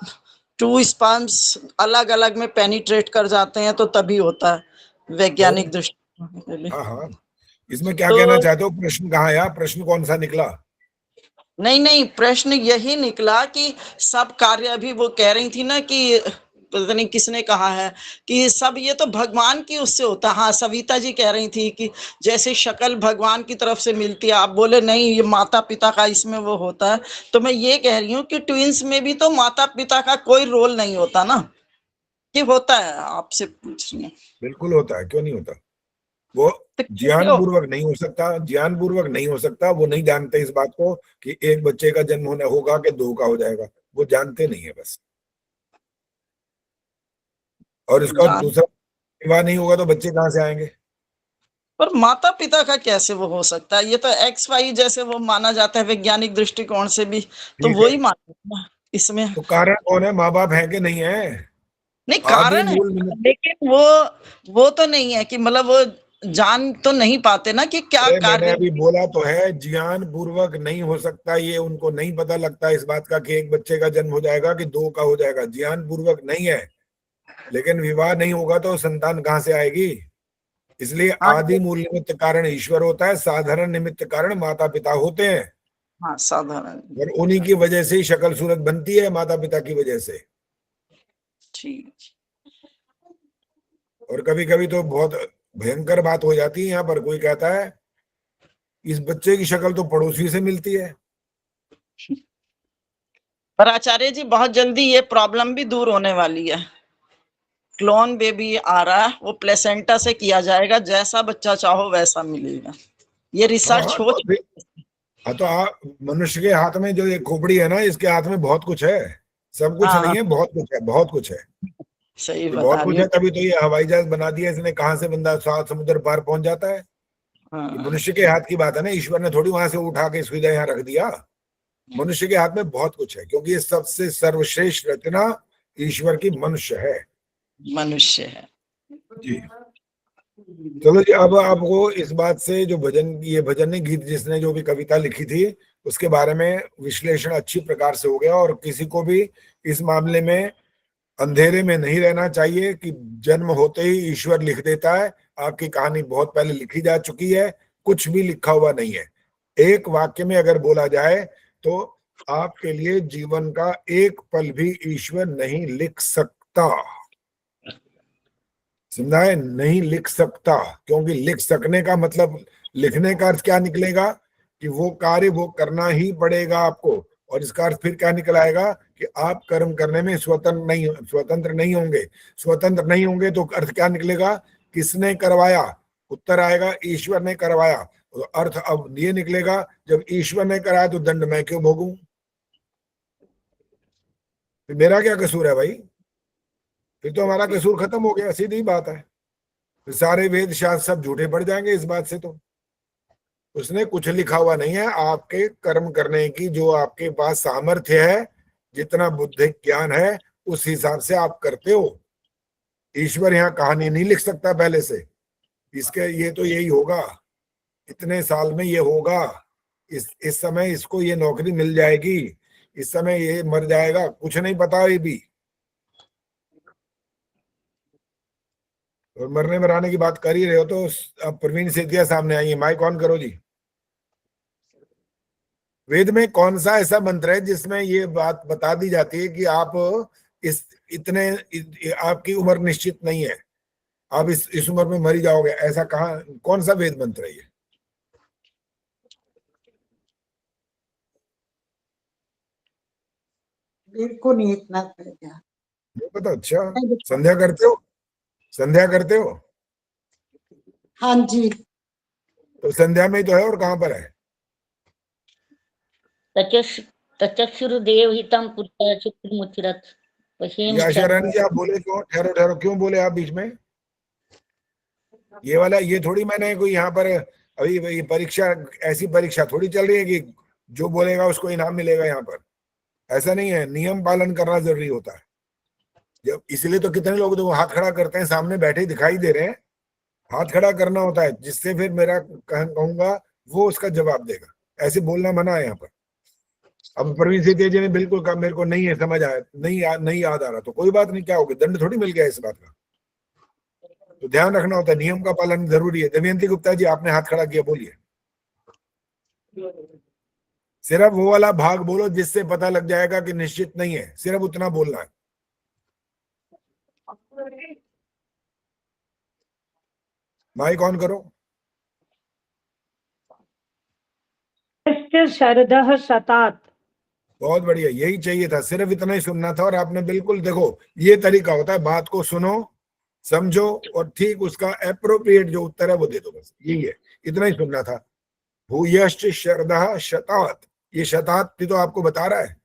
2 स्पर्म्स अलग अलग में पेनिट्रेट कर जाते हैं तो तभी होता है वैज्ञानिक दृष्टिकोण। हाँ हाँ, इसमें क्या कहना चाहते हो? प्रश्न कहाँ है? प्रश्न कौन सा निकला? नहीं, प्रश्न यही निकला कि सब कार्य, अभी वो कह रही थी ना कि पता नहीं किसने कहा है कि सब ये तो भगवान की उससे होता है। हाँ, सविता जी कह रही थी कि जैसे शक्ल भगवान की तरफ से मिलती है, आप बोले नहीं ये माता पिता का इसमें वो होता है। तो मैं ये कह रही हूँ कि ट्विंस में भी तो माता पिता का कोई रोल नहीं होता ना, कि होता है? आपसे पूछ रही हूँ। बिल्कुल होता है, क्यों नहीं होता? वो ज्ञान पूर्वक नहीं हो सकता, ज्ञान पूर्वक नहीं हो सकता। वो नहीं जानते इस बात को कि एक बच्चे का जन्म होना होगा कि 2 का हो जाएगा, वो जानते नहीं है बस। और इसका दूसरा विवाह नहीं होगा तो बच्चे कहाँ से आएंगे? पर माता पिता का कैसे वो हो सकता है? ये तो XY जैसे वो माना जाता है वैज्ञानिक दृष्टिकोण से भी, तो वही माना इसमें। तो कारण कौन है? माँ बाप है कि नहीं है? नहीं कारण है, लेकिन वो तो नहीं है कि मतलब वो जान तो नहीं पाते ना कि क्या मैंने कार्य। अभी बोला तो है, ज्ञान पूर्वक नहीं हो सकता। ये उनको नहीं पता लगता इस बात का कि एक बच्चे का जन्म हो जाएगा कि 2 का हो जाएगा, ज्ञान पूर्वक नहीं है। लेकिन विवाह नहीं होगा तो संतान कहाँ से आएगी? इसलिए आदि मूल निमित्त कारण ईश्वर होता है, साधारण निमित्त कारण माता पिता होते हैं। हाँ, साधारण। और उन्हीं की वजह से ही शक्ल सूरत बनती है, माता पिता की वजह से। ठीक। और कभी कभी तो बहुत भयंकर बात हो जाती है यहाँ पर। कोई कहता है इस बच्चे की शक्ल तो पड़ोसी से मिलती है। पर आचार्य जी बहुत जल्दी ये प्रॉब्लम भी दूर होने वाली है। क्लोन बेबी आ रहा है, वो प्लेसेंटा से किया जाएगा, जैसा बच्चा चाहो वैसा मिलेगा। ये रिसर्च हो हाँ तो मनुष्य के हाथ में जो ये खोपड़ी है ना, इसके हाथ में बहुत कुछ है। सब कुछ नहीं है, बहुत कुछ है, बहुत कुछ है। सही बता बहुत कुछ रही है, तभी तो ये हवाई जहाज बना दिया इसने। कहाँ से बंदा 7 समुद्र पार पहुंच जाता है। ये मनुष्य के हाथ की बात है ना, ईश्वर ने थोड़ी वहां से उठा के सुविधा यहाँ रख दिया। मनुष्य के हाथ में बहुत कुछ है, क्योंकि ये सबसे सर्वश्रेष्ठ रचना ईश्वर की मनुष्य है। मनुष्य है जी। चलो जी, अब आपको इस बात से जो भजन, ये भजन ने गीत जिसने जो भी कविता लिखी थी उसके बारे में विश्लेषण अच्छी प्रकार से हो गया। और किसी को भी इस मामले में अंधेरे में नहीं रहना चाहिए कि जन्म होते ही ईश्वर लिख देता है। आपकी कहानी बहुत पहले लिखी जा चुकी है, कुछ भी लिखा हुआ नहीं है। एक वाक्य में अगर बोला जाए तो आपके लिए जीवन का एक पल भी ईश्वर नहीं लिख सकता। समझा है? नहीं लिख सकता, क्योंकि लिख सकने का मतलब, लिखने का अर्थ क्या निकलेगा कि वो कार्य वो करना ही पड़ेगा आपको। और इसका अर्थ फिर क्या निकल आएगा कि आप कर्म करने में स्वतंत्र नहीं होंगे। स्वतंत्र नहीं होंगे तो अर्थ क्या निकलेगा? किसने करवाया? उत्तर आएगा ईश्वर ने करवाया। तो अर्थ अब ये निकलेगा, जब ईश्वर ने कराया तो दंड मैं क्यों भोगूं? तो मेरा क्या कसूर है भाई? फिर तो हमारा कसूर खत्म हो गया, सीधी बात है। तो सारे वेद शास्त्र सब झूठे पड़ जाएंगे इस बात से। तो उसने कुछ लिखा हुआ नहीं है। आपके कर्म करने की जो आपके पास सामर्थ्य है, जितना बुद्धिक ज्ञान है, उस हिसाब से आप करते हो। ईश्वर यहाँ कहानी नहीं लिख सकता पहले से। इसके ये तो यही होगा, इतने साल में ये होगा, इस समय इसको ये नौकरी मिल जाएगी, इस समय ये मर जाएगा, कुछ नहीं पता ये भी। और मरने मराने की बात कर ही रहे हो तो अब प्रवीण सेतिया सामने आइए, माइक ऑन करो जी। वेद में कौन सा ऐसा मंत्र है जिसमें ये बात बता दी जाती है कि आप आपकी उम्र निश्चित नहीं है, आप इस उम्र में मरी जाओगे? ऐसा कहाँ, कौन सा वेद मंत्र है ये? को नहीं इतना पता। पता? अच्छा, संध्या करते हो? संध्या करते हो? हाँ जी। तो संध्या में ही तो है, और कहाँ पर है? तचक्षुरुदेव हितम पुत्रमुचिरत शरण जी, आप बोले क्यों? ठहरो ठहरो, क्यों बोले आप बीच में? ये वाला, ये थोड़ी मैंने कोई यहाँ पर अभी परीक्षा, ऐसी परीक्षा थोड़ी चल रही है कि जो बोलेगा उसको इनाम मिलेगा। यहाँ पर ऐसा नहीं है, नियम पालन करना जरूरी होता है। जब इसलिए तो कितने लोग तो हाथ खड़ा करते हैं, सामने बैठे दिखाई दे रहे हैं, हाथ खड़ा करना होता है, जिससे फिर मेरा कहूंगा वो उसका जवाब देगा। ऐसे बोलना मना है यहाँ पर। अब प्रवीण सेतिया जी ने बिल्कुल कहा मेरे को नहीं है समझ आया, नहीं याद आ रहा, तो कोई बात नहीं, क्या हो गया? दंड थोड़ी मिल गया इस बात का। तो ध्यान रखना होता है, नियम का पालन जरूरी है। दमयंती गुप्ता जी, आपने हाथ खड़ा किया, बोलिए। सिर्फ वो वाला भाग बोलो जिससे पता लग जाएगा कि निश्चित नहीं है, सिर्फ उतना बोलना है। माइक ऑन करो। शरदः शतात। बहुत बढ़िया, यही चाहिए था, सिर्फ इतना ही सुनना था। और आपने बिल्कुल, देखो ये तरीका होता है, बात को सुनो, समझो, और ठीक उसका एप्रोप्रिएट जो उत्तर है वो दे दो, बस यही है, इतना ही सुनना था। भूयश्च शरदः शतात, ये शतात भी तो आपको बता रहा है,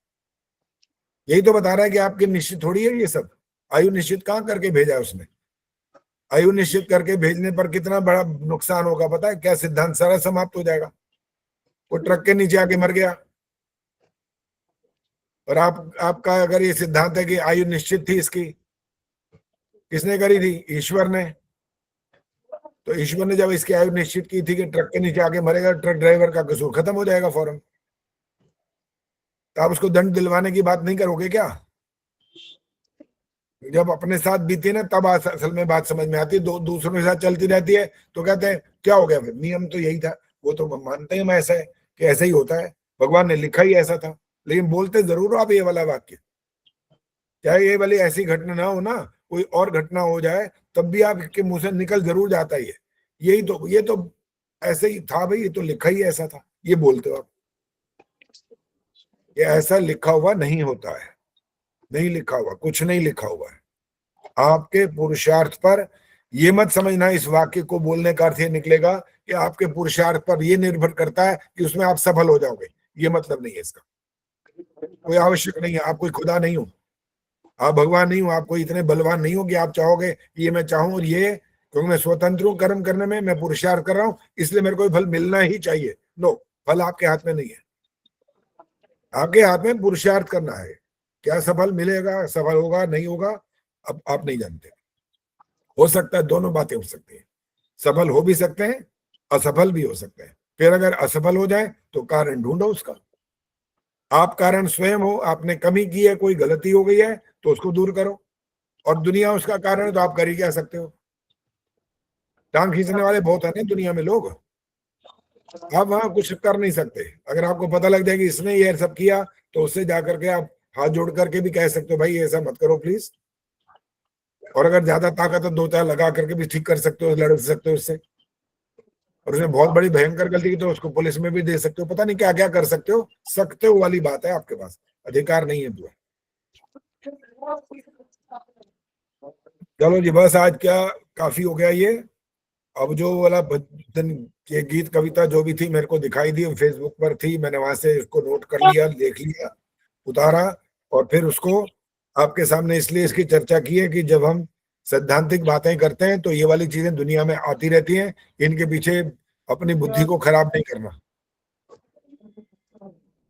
यही तो बता रहा है कि आपकी निश्चित थोड़ी है ये सब। आयु निश्चित कहाँ करके भेजा है उसने? आयु निश्चित करके भेजने पर कितना बड़ा नुकसान होगा पता है क्या? सिद्धांत सारा समाप्त हो जाएगा। वो ट्रक के नीचे आके मर गया, और आपका अगर ये सिद्धांत है कि आयु निश्चित थी, इसकी किसने करी थी? ईश्वर ने। तो ईश्वर ने जब इसकी आयु निश्चित की थी कि ट्रक के नीचे आके मरेगा, ट्रक ड्राइवर का कसूर खत्म हो जाएगा फौरन। तो आप उसको दंड दिलवाने की बात नहीं करोगे क्या? जब अपने साथ बीती ना तब असल में बात समझ में आती है। दूसरों के साथ चलती रहती है तो कहते हैं क्या हो गया, फिर नियम तो यही था। वो तो मानते हैं ऐसा है कि ऐसा ही होता है, भगवान ने लिखा ही ऐसा था, लेकिन बोलते जरूर आप ये वाला वाक्य। चाहे ये वाली ऐसी घटना ना हो ना, कोई और घटना हो जाए, तब भी आपके मुंह से निकल जरूर जाता ही है ये तो ऐसे ही था भाई, ये तो लिखा ही ऐसा था, ये बोलते हो आप। ये ऐसा लिखा हुआ नहीं होता है, नहीं लिखा हुआ, कुछ नहीं लिखा हुआ है। आपके पुरुषार्थ पर, ये मत समझना इस वाक्य को बोलने का अर्थ ये निकलेगा कि आपके पुरुषार्थ पर ये निर्भर करता है कि उसमें आप सफल हो जाओगे, ये मतलब नहीं है इसका। कोई आवश्यक नहीं है, आप कोई खुदा नहीं हो, आप भगवान नहीं हो, आप कोई इतने बलवान नहीं हो कि आप चाहोगे ये मैं चाहूं और ये, क्योंकि मैं स्वतंत्र हूं कर्म करने में, मैं पुरुषार्थ कर रहा हूं इसलिए मेरे को फल मिलना ही चाहिए। नो, फल आपके हाथ में नहीं है, आपके हाथ में पुरुषार्थ करना है। क्या सफल मिलेगा, सफल होगा नहीं होगा, अब आप नहीं जानते। हो सकता है दोनों बातें हो सकती है, सफल हो भी सकते हैं, असफल भी हो सकते हैं। फिर अगर असफल हो जाए तो कारण ढूंढो उसका। आप कारण स्वयं हो, आपने कमी की है, कोई गलती हो गई है तो उसको दूर करो, और दुनिया उसका कारण है तो आप कर ही क्या सकते हो। टांग खींचने वाले बहुत है ना दुनिया में लोग, आप वहां कुछ कर नहीं सकते। अगर आपको पता लग जाए कि इसने ये सब किया तो उससे जाकर के आप हाथ जोड़ करके भी कह सकते हो भाई ऐसा मत करो प्लीज। और अगर ज्यादा ताकत है, दो चार लगा करके भी ठीक कर सकते हो, लड़ सकते हो उससे। और उसने बहुत बड़ी भयंकर गलती की तो उसको पुलिस में भी दे सकते हो, पता नहीं क्या क्या कर सकते हो। सकते हो वाली बात है, आपके पास अधिकार नहीं है पूरा। चलो जी, बस आज क्या काफी हो गया ये। अब जो वाला भजन के गीत कविता जो भी थी मेरे को दिखाई दी, फेसबुक पर थी, मैंने वहां से उसको नोट कर लिया, देख लिया, उतारा, और फिर उसको आपके सामने इसलिए इसकी चर्चा की है कि जब हम सैद्धांतिक बातें करते हैं तो ये वाली चीजें दुनिया में आती रहती हैं, इनके पीछे अपनी बुद्धि को खराब नहीं करना,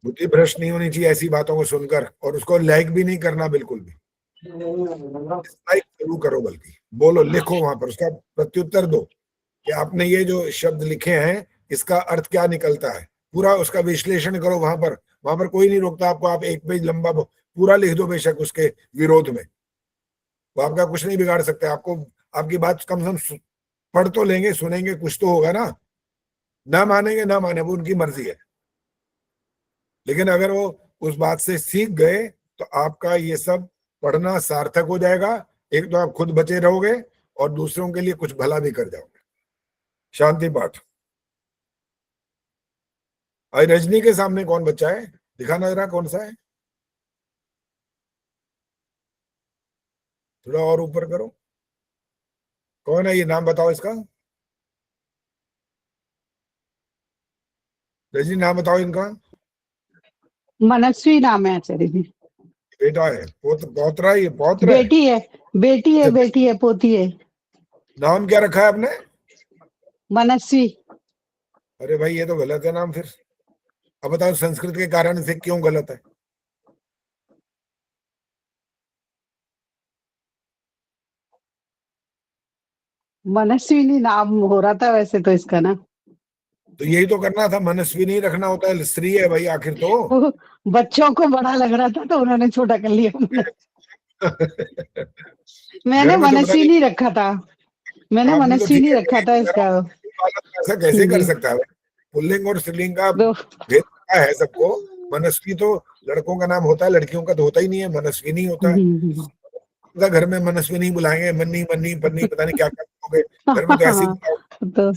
बुद्धि भ्रष्ट नहीं होनी चाहिए ऐसी बातों को सुनकर, और उसको लाइक भी नहीं करना बिल्कुल भी। लाइक जरूर करो, बल्कि बोलो, लिखो वहां पर, उसका प्रत्युत्तर दो कि आपने ये जो शब्द लिखे हैं इसका अर्थ क्या निकलता है, पूरा उसका विश्लेषण करो वहां पर कोई नहीं रोकता आपको। आप एक पेज लंबा पूरा लिख दो बेशक उसके विरोध में, वो आपका कुछ नहीं बिगाड़ सकते। आपको आपकी बात कम से कम पढ़ तो लेंगे, सुनेंगे, कुछ तो होगा ना मानेंगे ना माने वो उनकी मर्जी है, लेकिन अगर वो उस बात से सीख गए तो आपका ये सब पढ़ना सार्थक हो जाएगा। एक तो आप खुद बचे रहोगे और दूसरों के लिए कुछ भला भी कर जाओगे। शांति पाठ। आज रजनी के सामने कौन बच्चा है, दिखाना जरा कौन सा है, थोड़ा और ऊपर करो। कौन है ये, नाम बताओ इसका। रजनी नाम बताओ इनका। मनस्वी नाम है आचार्य जी। बेटा है, पौत्रा है, ये पौत्र बेटी है, बेटी है, पोती है। नाम क्या रखा है आपने? मनस्वी। अरे भाई ये तो गलत है नाम फिर। अब बताओ संस्कृत के कारण से क्यों गलत है? मनस्विनी नाम हो रहा था वैसे तो इसका ना, तो यही तो करना था, मनस्विनी रखना होता है, स्त्री है भाई आखिर तो। बच्चों को बड़ा लग रहा था तो उन्होंने छोटा कर लिया। मैंने मनस्विनी रखा था, मैंने मनस्विनी रखा था इसका। ऐसा कैसे कर सकता है? पुल्लिंग और स्त्रीलिंग का भेद है सबको। मनस्वी तो लड़कों का नाम होता है, लड़कियों का तो होता ही नहीं है, मनस्विनी होता है। घर में मनस्विनी बुलाएंगे, मन्नी मन्नी पन्नी पता नहीं क्या क्या होंगे घर में, तो ऐसे तो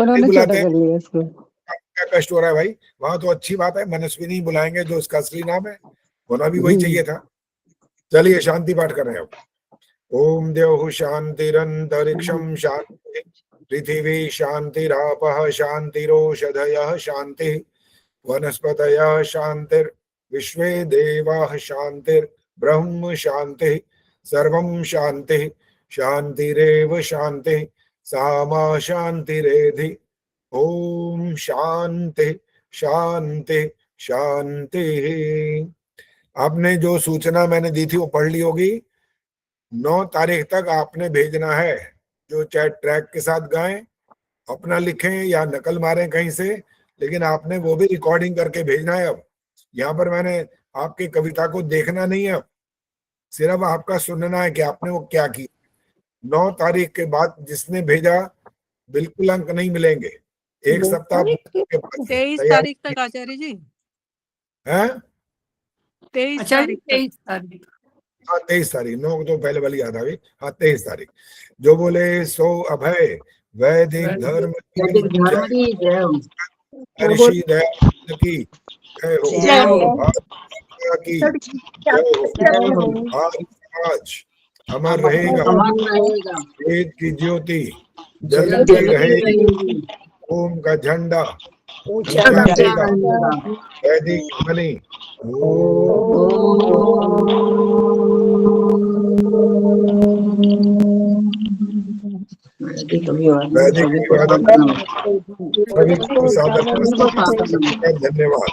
उन्होंने बुलाते छोटा कर लिया इसको। क्या कष्ट हो रहा है भाई? वहां तो अच्छी बात है, मनस्विनी बुलाएंगे जो उसका असली नाम है, होना भी वही चाहिए था। चलिए शांति पाठ कर रहे हैं अब। ओम देव शांतिरंतरिक्षम शांति, पृथिवी शांतिरापः शांतिरोषधयः शांति, वनस्पतयः शांतिर, विश्वे देवाः शांतिर, ब्रह्म शांति, सर्वं शांति, शांतिरेव शांति, सा मा शांतिरेधि। ओम शांति शांति शांति। आपने जो सूचना मैंने दी थी वो पढ़ ली होगी। 9 तारीख तक आपने भेजना है, जो चाहे ट्रैक के साथ गाएं, अपना लिखें या नकल मारें कहीं से, लेकिन आपने वो भी रिकॉर्डिंग करके भेजना है। अब यहाँ पर मैंने आपकी कविता को देखना नहीं है, सिर्फ आपका सुनना है कि आपने वो क्या की। 9 तारीख के बाद जिसने भेजा बिल्कुल अंक नहीं मिलेंगे। एक सप्ताह 23 तारीख तक आचार्य जी है, 23 तारीख। 23 तारीख 9 तो पहले वाली याद आ गई। हाँ 23 तारीख। जो बोले सो अभय, वैदिक धर्म वैदिक धर्म की जय हो। ऋषि दयानंद की जय हो। जय हो। भारत माता की जय हो। आर्य समाज अमर रहेगा। अमर रहेगा। वेद की ज्योति जलती रहेगी। ओम का झंडा ऊंचा रहेगा। वैदिक ध्वनि वैदिक अभिवादन सभी को सादर नमस्कार। धन्यवाद।